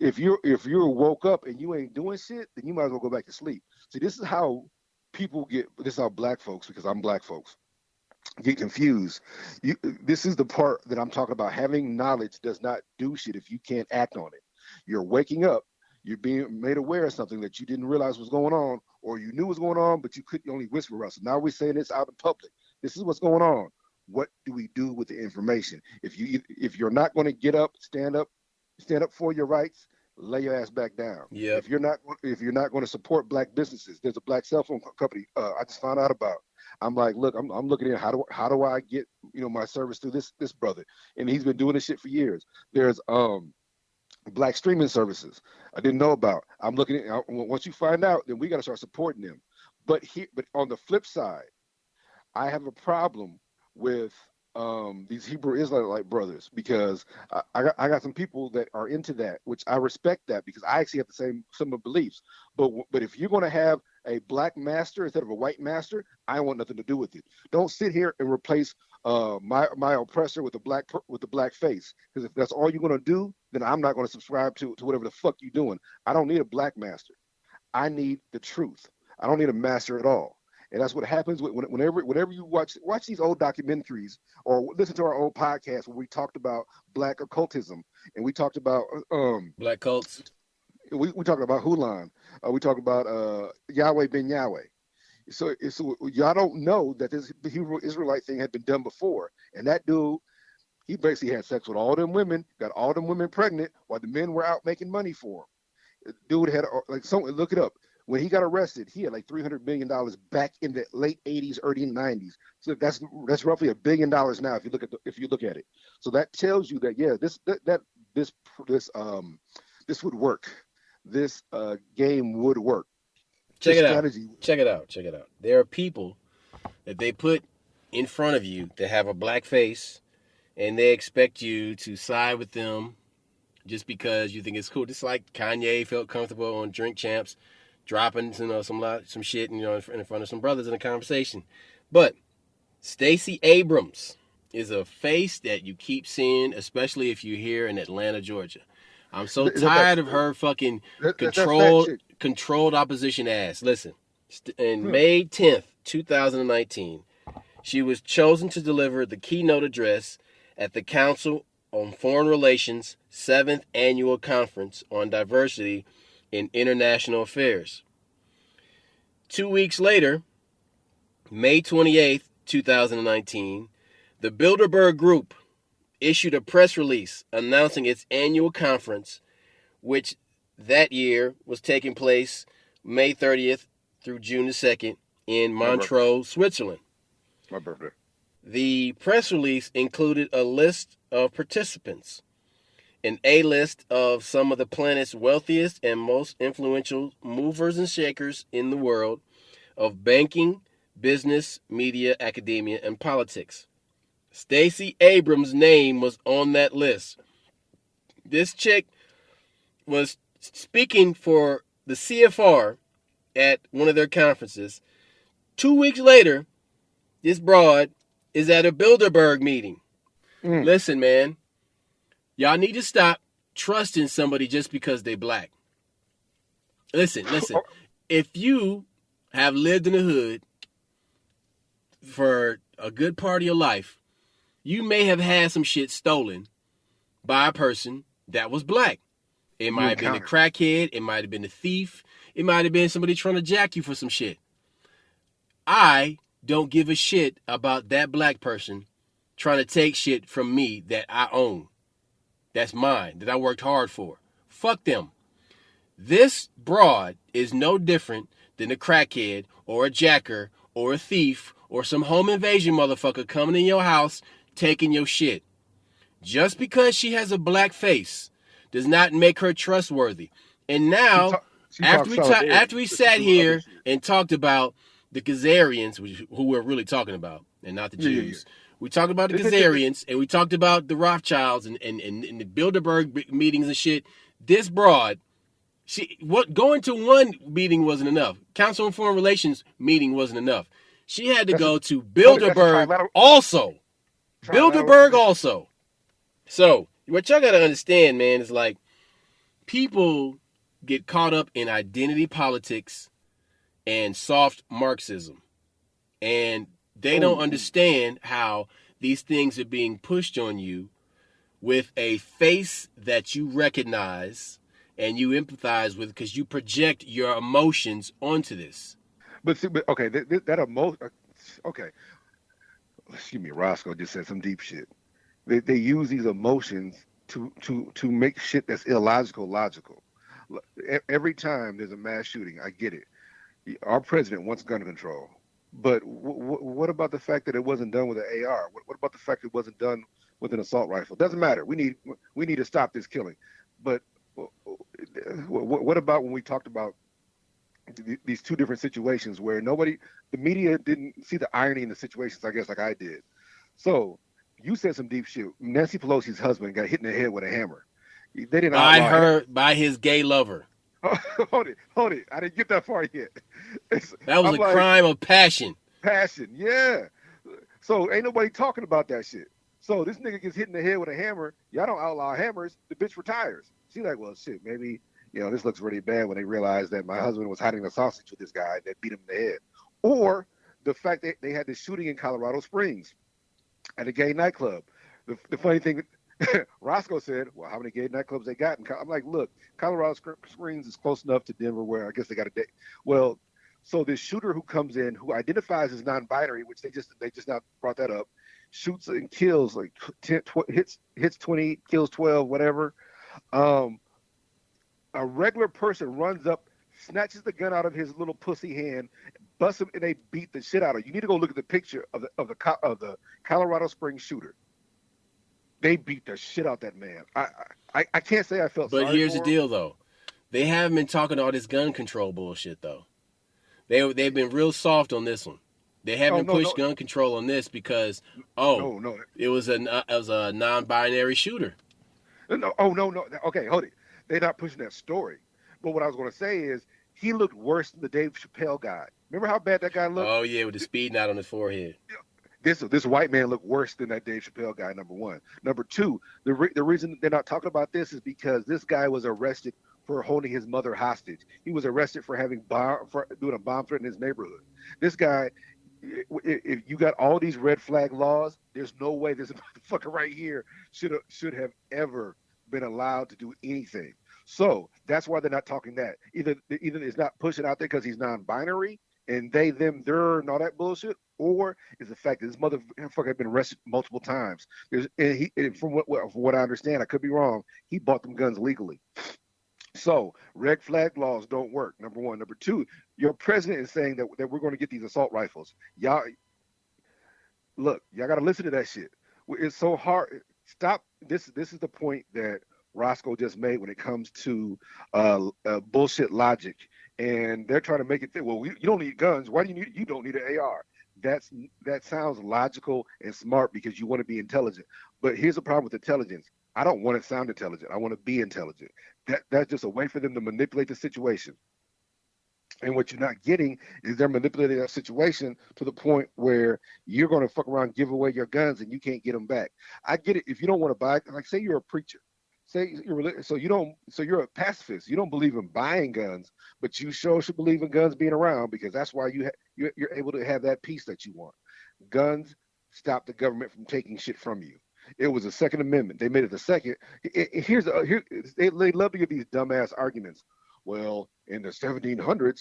If you're woke up and you ain't doing shit, then you might as well go back to sleep. See, this is how this is how black folks, because I'm black folks, get confused. This is the part that I'm talking about. Having knowledge does not do shit if you can't act on it. You're waking up, you're being made aware of something that you didn't realize was going on, or you knew was going on, but you couldn't only whisper around. So now we're saying this out in public. This is what's going on. What do we do with the information? If you're not going to get up, stand up for your rights, lay your ass back down. Yeah. If you're not going to support black businesses, there's a black cell phone company I just found out about. I'm like, look, I'm looking at how do I get my service through this brother, and he's been doing this shit for years. There's black streaming services I didn't know about. I'm looking at once you find out, then we got to start supporting them. But on the flip side, I have a problem with these Hebrew Israelite brothers, because I got some people that are into that, which I respect that, because I actually have the same similar beliefs. But if you're going to have a black master instead of a white master, I want nothing to do with it. Don't sit here and replace my oppressor with a black face, because if that's all you're going to do, then I'm not going to subscribe to whatever the fuck you're doing. I don't need a black master. I need the truth. I don't need a master at all. And that's what happens whenever you watch these old documentaries or listen to our old podcast where we talked about black occultism, and we talked about black cults. We talked about Hulan. We talked about Yahweh ben Yahweh. So y'all don't know that the Hebrew Israelite thing had been done before. And that dude, he basically had sex with all them women, got all them women pregnant while the men were out making money for him. Dude had look it up. When he got arrested, he had like $300 million back in the late 80s, early 90s. So that's roughly $1 billion now if you look at it. So that tells you that this would work. This game would work. Check it out. There are people that they put in front of you that have a black face and they expect you to side with them just because you think it's cool. Just like Kanye felt comfortable on Drink Champs, dropping some shit in front of some brothers in a conversation. But Stacey Abrams is a face that you keep seeing, especially if you're here in Atlanta, Georgia. I'm so tired of her fucking controlled opposition ass. Listen, in May 10th, 2019, she was chosen to deliver the keynote address at the Council on Foreign Relations' 7th Annual Conference on Diversity in International Affairs. 2 weeks later, May 28th, 2019, the Bilderberg Group issued a press release announcing its annual conference, which that year was taking place May 30th through June the 2nd in Montreux, Switzerland. My birthday. The press release included a list of participants, an A-list of some of the planet's wealthiest and most influential movers and shakers in the world of banking, business, media, academia, and politics. Stacey Abrams' name was on that list. This chick was speaking for the CFR at one of their conferences. 2 weeks later, this broad is at a Bilderberg meeting. Listen, man, y'all need to stop trusting somebody just because they black. Listen. If you have lived in the hood for a good part of your life, you may have had some shit stolen by a person that was black. It might have been a crackhead. It might have been a thief. It might have been somebody trying to jack you for some shit. I don't give a shit about that black person trying to take shit from me that I own. That's mine, that I worked hard for. Fuck them. This broad is no different than a crackhead or a jacker or a thief or some home invasion motherfucker coming in your house taking your shit. Just because she has a black face does not make her trustworthy. And now, after we sat here and talked about the Khazarians, who we're really talking about, and not the Jews. We talked about the Khazarians, and we talked about the Rothschilds and the Bilderberg meetings and shit. This broad, going to one meeting wasn't enough. Council on Foreign Relations meeting wasn't enough. She had to go to Bilderberg also. Bilderberg also. So, what y'all got to understand, man, is like people get caught up in identity politics and soft Marxism. And they don't understand how these things are being pushed on you with a face that you recognize and you empathize with because you project your emotions onto this. Okay, that emotion. Okay, excuse me, Roscoe just said some deep shit. They use these emotions to make shit that's illogical logical. Every time there's a mass shooting, I get it. Our president wants gun control, but what about the fact that it wasn't done with an AR? What about the fact that it wasn't done with an assault rifle? Doesn't matter. We need to stop this killing. But what about when we talked about these two different situations where the media didn't see the irony in the situations, I guess, like I did. So you said some deep shit. Nancy Pelosi's husband got hit in the head with a hammer. They didn't by his gay lover. Hold it. I didn't get that far yet. That was a crime of passion. Passion, yeah. So ain't nobody talking about that shit. So this nigga gets hit in the head with a hammer. Y'all don't outlaw hammers. The bitch retires. She's like, well, shit, maybe, this looks really bad when they realize that my husband was hiding a sausage with this guy that beat him in the head. Or the fact that they had this shooting in Colorado Springs at a gay nightclub. The funny thing, Roscoe said, well, how many gay nightclubs they got? I'm like, look, Colorado Springs is close enough to Denver where I guess they got a date. Well, so this shooter who comes in, who identifies as non-binary, which they just now brought that up, shoots and kills, like hits 20, kills 12, whatever. A regular person runs up, snatches the gun out of his little pussy hand, busts him, and they beat the shit out of him. You need to go look at the picture of the Colorado Springs shooter. They beat the shit out that man. I can't say I felt sorry for him. But here's the deal, though. They haven't been talking all this gun control bullshit, though. They've been real soft on this one. They haven't no, pushed gun control on this because no. it was a non-binary shooter. No. Okay, hold it. They're not pushing that story. But what I was going to say is he looked worse than the Dave Chappelle guy. Remember how bad that guy looked? Oh yeah, with the speed knot on his forehead. This white man looked worse than that Dave Chappelle guy. Number one. Number two, the reason they're not talking about this is because this guy was arrested for holding his mother hostage. He was arrested for doing a bomb threat in his neighborhood. This guy, if you got all these red flag laws, there's no way this motherfucker right here should have ever been allowed to do anything. So that's why they're not talking that. Either it's not pushing out there because he's non-binary and they, them, their, and all that bullshit, or is the fact that this motherfucker had been arrested multiple times. From what I understand, I could be wrong, he bought them guns legally. So red flag laws don't work, number one. Number two, your president is saying that we're going to get these assault rifles. Y'all got to listen to that shit. It's so hard. Stop. This is the point that Roscoe just made when it comes to bullshit logic. And they're trying to make it think, well, you don't need guns. Why do you don't need an AR? That sounds logical and smart because you want to be intelligent. But here's the problem with intelligence. I don't want to sound intelligent. I want to be intelligent. That's just a way for them to manipulate the situation. And what you're not getting is they're manipulating that situation to the point where you're going to fuck around, give away your guns, and you can't get them back. I get it. If you don't want to buy, like say you're a preacher, say you're a pacifist. You don't believe in buying guns, but you sure should believe in guns being around because that's why you're able to have that peace that you want. Guns stop the government from taking shit from you. It was a Second Amendment. They made it the second. They love to give these dumbass arguments. Well, in the 1700s,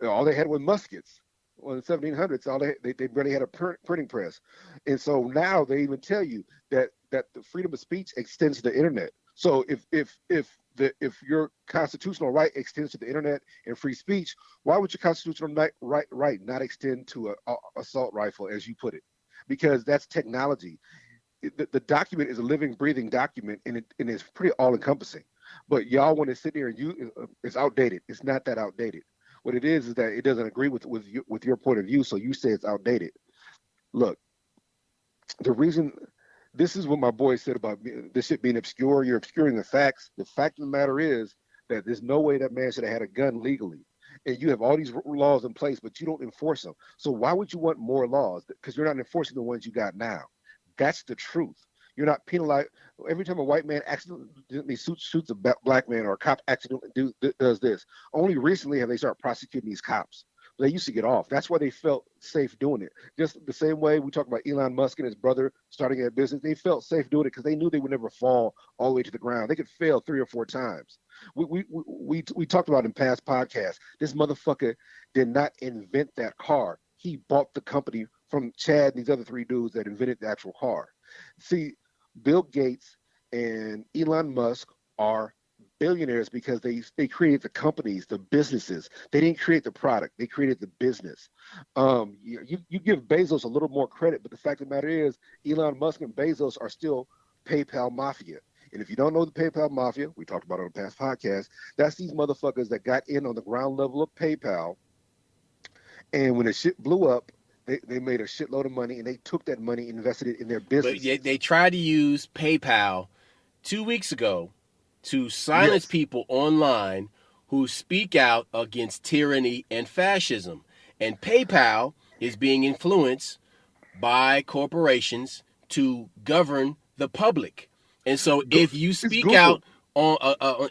all they had was muskets. Well, in the 1700s, they barely had a printing press, and so now they even tell you that the freedom of speech extends to the internet. So if your constitutional right extends to the internet and free speech, why would your constitutional right not extend to a assault rifle, as you put it? Because that's technology. The document is a living, breathing document, and it's pretty all-encompassing. But y'all want to sit there and it's outdated. It's not that outdated. What it is that it doesn't agree with your point of view, so you say it's outdated. Look, the reason this is what my boy said about this shit being obscure. You're obscuring the facts. The fact of the matter is that there's no way that man should have had a gun legally. And you have all these laws in place, but you don't enforce them. So why would you want more laws? Because you're not enforcing the ones you got now. That's the truth. You're not penalized. Every time a white man accidentally shoots a black man or a cop accidentally does this, only recently have they started prosecuting these cops. They used to get off. That's why they felt safe doing it. Just the same way we talk about Elon Musk and his brother starting a business, they felt safe doing it because they knew they would never fall all the way to the ground. They could fail 3 or 4 times. We talked about in past podcasts. This motherfucker did not invent that car. He bought the company from Chad and these other 3 dudes that invented the actual car. See, Bill Gates and Elon Musk are billionaires because they created the companies, the businesses. They didn't create the product. They created the business. You give Bezos a little more credit, but the fact of the matter is Elon Musk and Bezos are still PayPal mafia. And if you don't know the PayPal mafia, we talked about it on the past podcast, that's these motherfuckers that got in on the ground level of PayPal. And when the shit blew up, they made a shitload of money, and they took that money and invested it in their business. But they tried to use PayPal 2 weeks ago to silence people online who speak out against tyranny and fascism. And PayPal is being influenced by corporations to govern the public. And so if you speak out on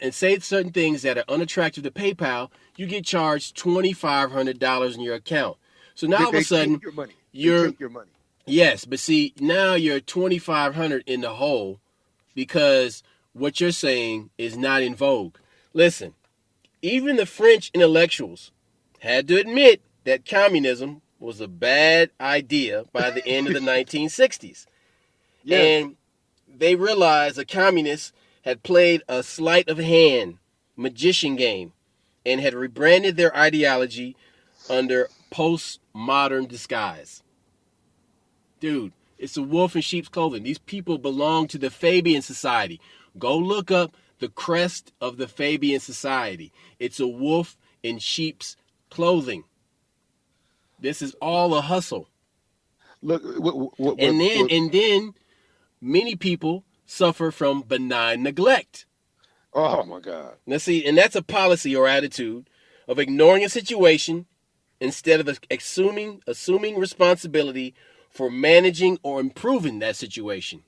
and say certain things that are unattractive to PayPal, you get charged $2,500 in your account. So now all of a sudden, you're take your money. Yes, but see, now you're $2,500 in the hole because what you're saying is not in vogue. Listen, even the French intellectuals had to admit that communism was a bad idea by the end of the 1960s. Yes. And they realized the communists had played a sleight of hand magician game and had rebranded their ideology under postmodern disguise. Dude, it's a wolf in sheep's clothing. These people belong to the Fabian Society. Go look up the crest of the Fabian Society. It's a wolf in sheep's clothing. This is all a hustle. Look, And then many people suffer from benign neglect. oh my God. Now see, and that's a policy or attitude of ignoring a situation instead of assuming responsibility for managing or improving that situation.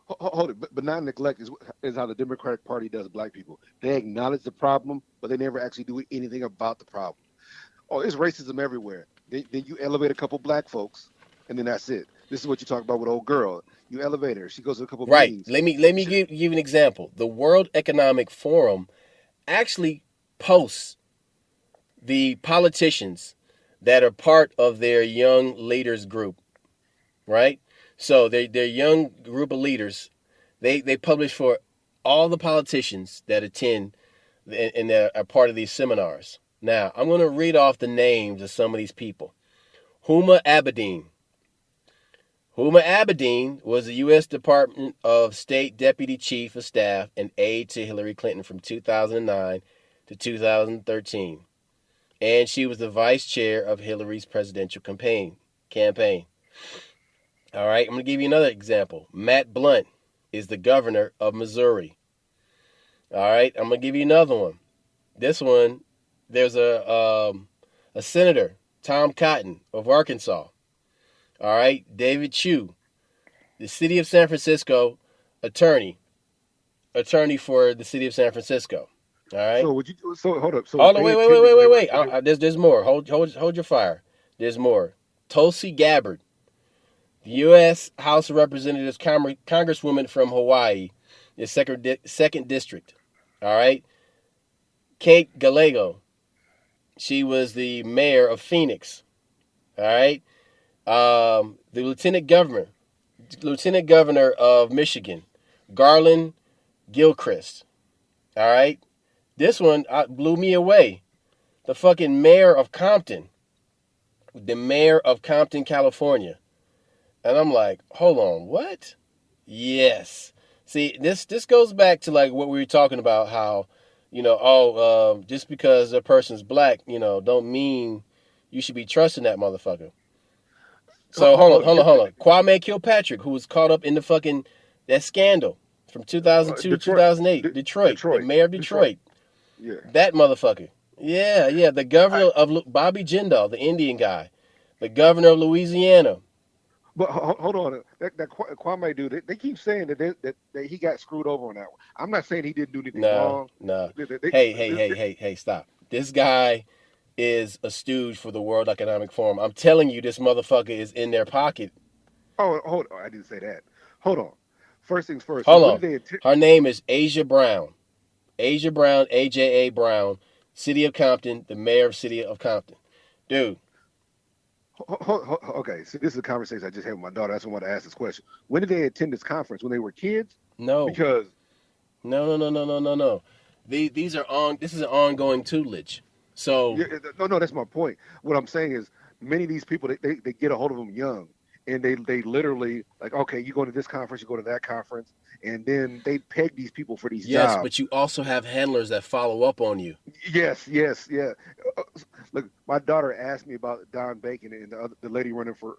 Hold it, benign neglect is how the Democratic Party does black people. They acknowledge the problem, but they never actually do anything about the problem. Oh, it's racism everywhere. Then you elevate a couple black folks, and then that's it. This is what you talk about with old girl. You elevate her. She goes to a couple Right. meetings. Let me give you an example. The World Economic Forum actually posts the politicians that are part of their young leaders group, right? So their young group of leaders, they publish for all the politicians that attend and that are part of these seminars. Now, I'm going to read off the names of some of these people. Huma Abedin. Huma Abedin was the U.S. Department of State Deputy Chief of Staff and aide to Hillary Clinton from 2009 to 2013. And she was the vice chair of Hillary's presidential campaign. All right, I'm going to give you another example. Matt Blunt is the governor of Missouri. All right, I'm going to give you another one. This one, there's a senator, Tom Cotton of Arkansas. All right, David Chu, the city of San Francisco attorney for the city of San Francisco. All right. So would you? So hold up. So hold on, wait. There's more. Hold your fire. There's more. Tulsi Gabbard, the U.S. House of Representatives Congresswoman from Hawaii, the second district. All right. Kate Gallego, she was the mayor of Phoenix. All right. The lieutenant governor of Michigan, Garland Gilchrist. All right. This one blew me away. The fucking mayor of Compton. The mayor of Compton, California. And I'm like, hold on, what? Yes. See, this goes back to like what we were talking about, how, just because a person's black, don't mean you should be trusting that motherfucker. So hold on. Kwame Kilpatrick, who was caught up in that scandal from 2002, 2008, Detroit, the mayor of Detroit. Yeah. That motherfucker. Yeah. The governor of Bobby Jindal, the Indian guy. The governor of Louisiana. But hold on. That Kwame dude, they keep saying that he got screwed over on that one. I'm not saying he didn't do anything wrong. No. Hey, stop. This guy is a stooge for the World Economic Forum. I'm telling you, this motherfucker is in their pocket. Oh, hold on. I didn't say that. Hold on. First things first. Hold on. Her name is Asia Brown. Asia Brown, AJA Brown, City of Compton, the mayor of City of Compton. Dude. Okay, so this is a conversation I just had with my daughter. That's why I want to ask this question. When did they attend this conference? When they were kids? No. Because No. This is an ongoing tutelage. So no, that's my point. What I'm saying is many of these people they get a hold of them young, and they literally like, okay, you go to this conference, you go to that conference, and then they peg these people for these jobs. Yes, but you also have handlers that follow up on you. Yes, yeah. Look, my daughter asked me about Don Bacon and the lady running for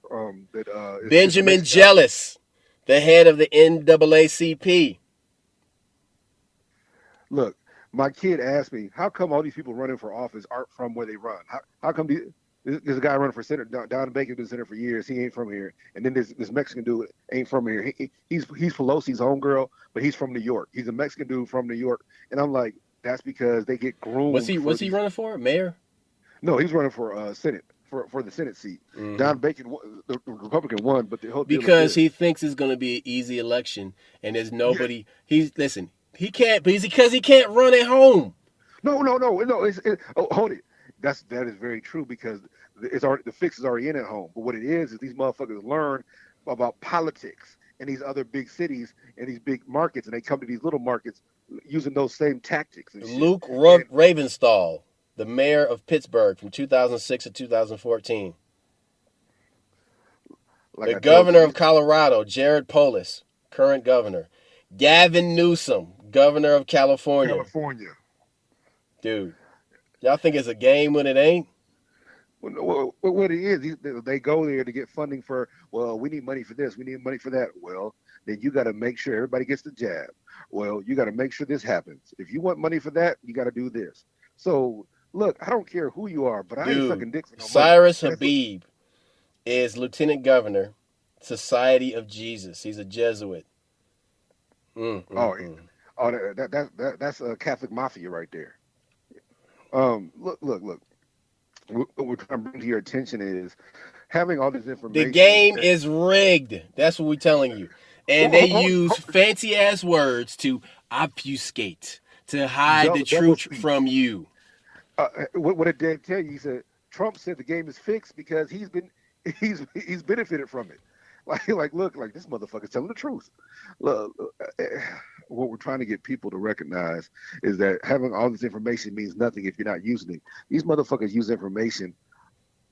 Benjamin Jealous, the head of the NAACP. Look, my kid asked me, how come all these people running for office aren't from where they run? How come there's a guy running for senator, Don Bacon's been senator for years, he ain't from here. And then this Mexican dude ain't from here. He's Pelosi's homegirl, but he's from New York. He's a Mexican dude from New York. And I'm like, that's because they get groomed. What's he running for? Mayor? No, he's running for Senate, for the Senate seat. Mm-hmm. Don Bacon, the Republican won, but the whole because he thinks it's going to be an easy election, and there's nobody. Yeah. He can't because he can't run at home. No. Hold it. That is very true because the fix is already in at home. But what it is these motherfuckers learn about politics in these other big cities and these big markets, and they come to these little markets using those same tactics. And Luke Ravenstahl, the mayor of Pittsburgh from 2006 to 2014. The governor of Colorado, Jared Polis, current governor. Gavin Newsom, governor of California. Dude, y'all think it's a game when it ain't? What it is, they go there to get funding for, well, we need money for this, we need money for that. Well, then you got to make sure everybody gets the jab. Well, you got to make sure this happens. If you want money for that, you got to do this. So, look, I don't care who you are, but I ain't Dude, sucking dick for no money. Cyrus That's what, Habib is Lieutenant Governor, Society of Jesus. He's a Jesuit. oh, Mm. oh, that's a Catholic mafia right there. Look. What we're trying to bring to your attention is having all this The information. game is rigged. That's what we're telling you. And they use fancy ass words to obfuscate, to hide the Double truth speak. from you. What did Dave tell you? He said Trump said the game is fixed because he's benefited from it. Look, this motherfucker's telling the truth. Look, what we're trying to get people to recognize is that having all this information means nothing if you're not using it. These motherfuckers use information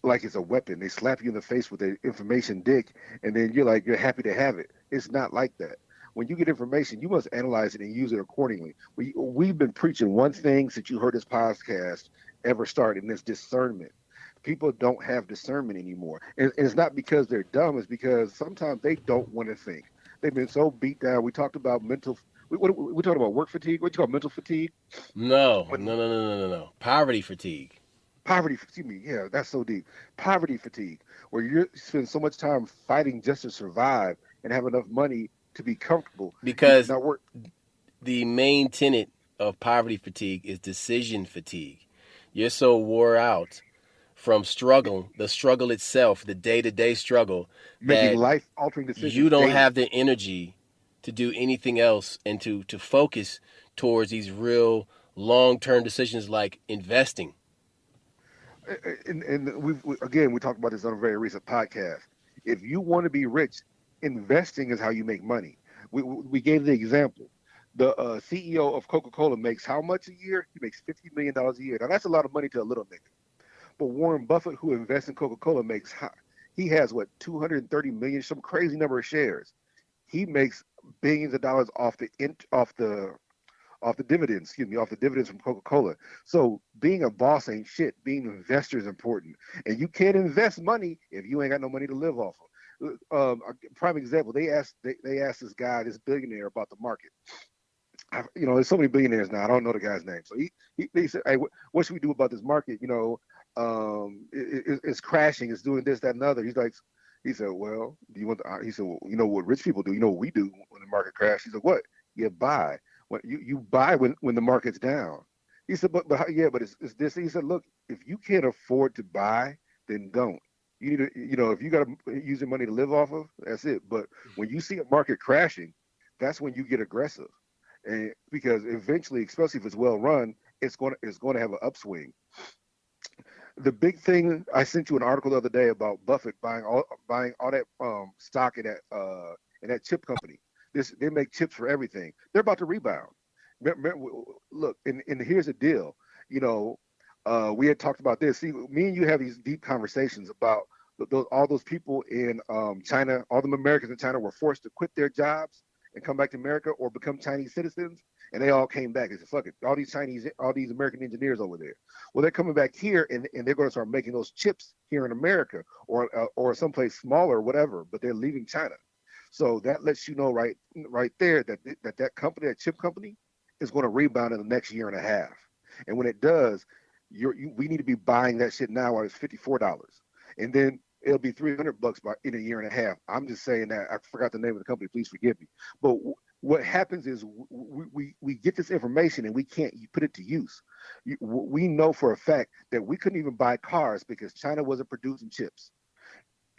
like it's a weapon. They slap you in the face with the information dick, and then you're happy to have it. It's not like that. When you get information, you must analyze it and use it accordingly. We've been preaching one thing since you heard this podcast ever start, and it's discernment. People don't have discernment anymore. And it's not because they're dumb, it's because sometimes they don't want to think. They've been so beat down. We talked about we talked about work fatigue. What you call mental fatigue? No. Poverty fatigue. Poverty, excuse me, yeah, that's so deep. Poverty fatigue, where you spend so much time fighting just to survive and have enough money to be comfortable. Because Not work. the main tenet of poverty fatigue is decision fatigue. You're so wore out from the struggle itself, the day-to-day struggle, Making that life-altering decisions you don't daily. have the energy to do anything else and to focus towards these real long-term decisions like investing. And we talked about this on a very recent podcast. If you want to be rich, investing is how you make money. We gave the example. The CEO of Coca-Cola makes how much a year? He makes $50 million a year. Now that's a lot of money to a little nigga. But Warren Buffett, who invests in Coca-Cola, he has what 230 million, some crazy number of shares. He makes billions of dollars off the dividends, off the dividends from Coca-Cola. So being a boss ain't shit. Being an investor is important. And you can't invest money if you ain't got no money to live off of. A prime example, they asked this guy, this billionaire, about the market. There's so many billionaires now. I don't know the guy's name. So they said, hey, what should we do about this market? It's crashing. It's doing this, that, and the other. He said, well, do you want he said, well, you know what rich people do? You know what we do when the market crashes? He said, what? You buy. When you buy when the market's down. He said, but it's this. He said, look, if you can't afford to buy, then don't. You need to, if you got to use your money to live off of, that's it. But when you see a market crashing, that's when you get aggressive, and because eventually, especially if it's well run, it's going to have an upswing. The big thing, I sent you an article the other day about Buffett buying all that stock in that chip company. They make chips for everything. They're about to rebound. Look, and here's the deal. We had talked about this. See, me and you have these deep conversations about all those people in China. All the Americans in China were forced to quit their jobs and come back to America or become Chinese citizens, and they all came back. They said, "Fuck it, all these American engineers over there." Well, they're coming back here, and they're going to start making those chips here in America or someplace smaller, whatever. But they're leaving China. So that lets you know right there that company, that chip company, is going to rebound in the next year and a half. And when it does, we need to be buying that shit now while it's $54, and then it'll be $300 in a year and a half. I'm just saying that. I forgot the name of the company. Please forgive me. But what happens is we get this information and we can't put it to use. We know for a fact that we couldn't even buy cars because China wasn't producing chips.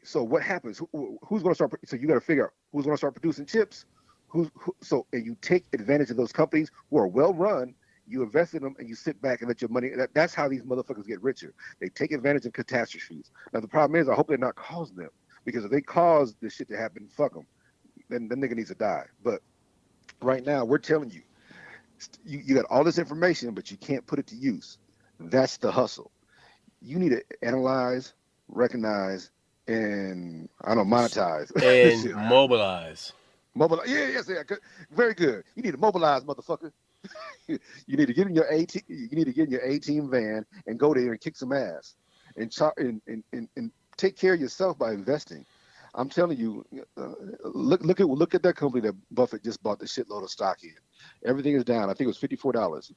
So what happens? Who's going to start? So you got to figure out who's going to start producing chips. And you take advantage of those companies who are well run. You invest in them and you sit back and let your money. That's how these motherfuckers get richer. They take advantage of catastrophes. Now the problem is, I hope they're not causing them, because if they cause this shit to happen, fuck them. Then the nigga needs to die. But right now we're telling you, you got all this information, but you can't put it to use. That's the hustle. You need to analyze, recognize, and monetize and mobilize. Mobilize. Yes. Very good. You need to mobilize, motherfucker. You need to get in your A-team van and go there and kick some ass. and take care of yourself by investing. I'm telling you, look at that company that Buffett just bought the shitload of stock in. Everything is down. I think it was $54.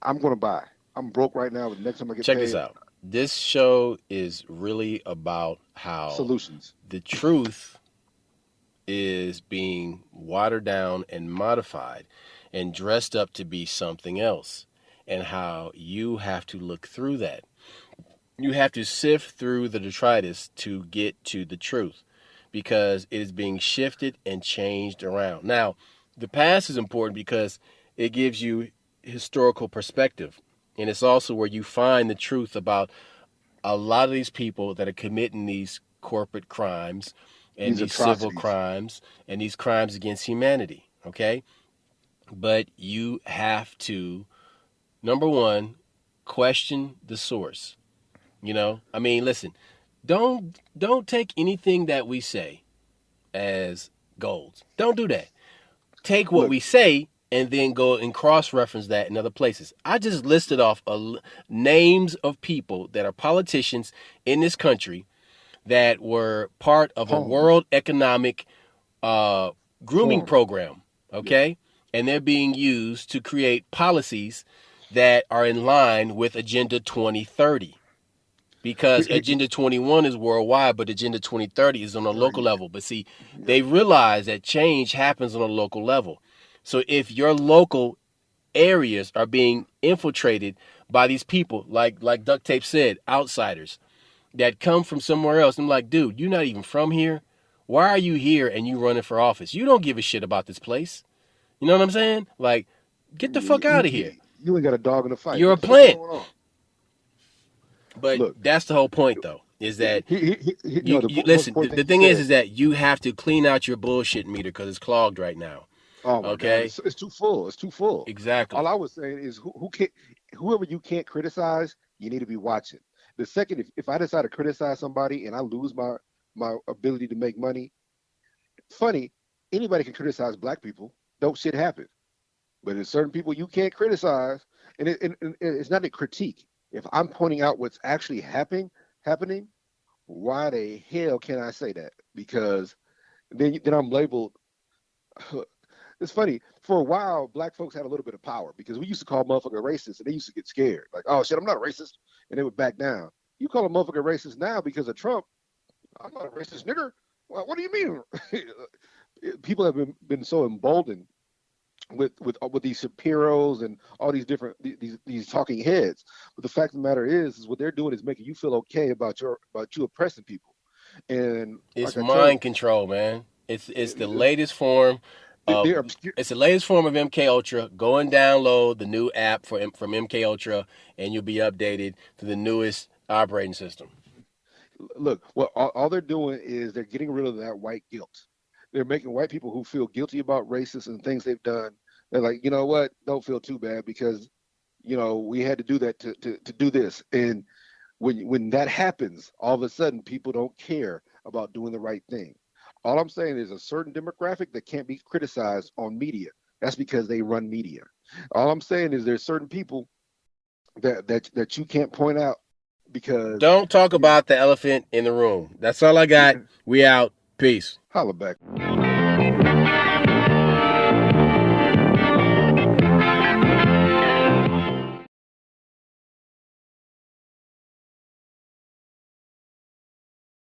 I'm going to buy. I'm broke right now, but next time I get Check paid, this out. This show is really about how solutions. the truth is being watered down and modified and dressed up to be something else, and how you have to look through that. You have to sift through the detritus to get to the truth, because it is being shifted and changed around. Now, the past is important because it gives you historical perspective, and it's also where you find the truth about a lot of these people that are committing these corporate crimes and these civil crimes and these crimes against humanity, okay? But you have to, number one, question the source. I mean, listen, don't take anything that we say as gold. Don't do that. Take what we say and then go and cross-reference that in other places. I just listed off names of people that are politicians in this country that were part of a World Economic grooming program, okay? Yeah. And they're being used to create policies that are in line with Agenda 2030. Because Agenda 21 is worldwide, but Agenda 2030 is on a local level. But see, they realize that change happens on a local level. So if your local areas are being infiltrated by these people, like Duct Tape said, outsiders that come from somewhere else, I'm like, dude, you're not even from here. Why are you here and you running for office? You don't give a shit about this place. You know what I'm saying? Like, get the fuck out of here. You ain't got a dog in the fight. You're a plant. But look, that's the whole point, though, is that listen. The thing is that you have to clean out your bullshit meter because it's clogged right now. Oh my God. It's too full. It's too full. Exactly. All I was saying is, whoever you can't criticize, you need to be watching. The second, if I decide to criticize somebody and I lose my ability to make money, funny, anybody can criticize black people. Don't shit happen. But there's certain people you can't criticize, and it's not a critique. If I'm pointing out what's actually happening, why the hell can I say that? Because then I'm labeled. It's funny. For a while, black folks had a little bit of power because we used to call motherfucker racist, and they used to get scared. Like, oh shit, I'm not a racist, and they would back down. You call a motherfucker racist now because of Trump. I'm not a racist, nigger. Well, what do you mean? People have been so emboldened with these Shapiros and all these different these talking heads. But the fact of the matter is what they're doing is making you feel okay about you oppressing people. And it's mind control, man. It's the latest form. It's the latest form of MK Ultra. Go and download the new app from MK Ultra, and you'll be updated to the newest operating system. Look, well, all they're doing is they're getting rid of that white guilt. They're making white people who feel guilty about racist and things they've done. They're like, you know what? Don't feel too bad because, we had to do that to do this. And when that happens, all of a sudden people don't care about doing the right thing. All I'm saying is a certain demographic that can't be criticized on media. That's because they run media. All I'm saying is there's certain people that you can't point out because don't talk about the elephant in the room. That's all I got. We out. Peace. Holla back.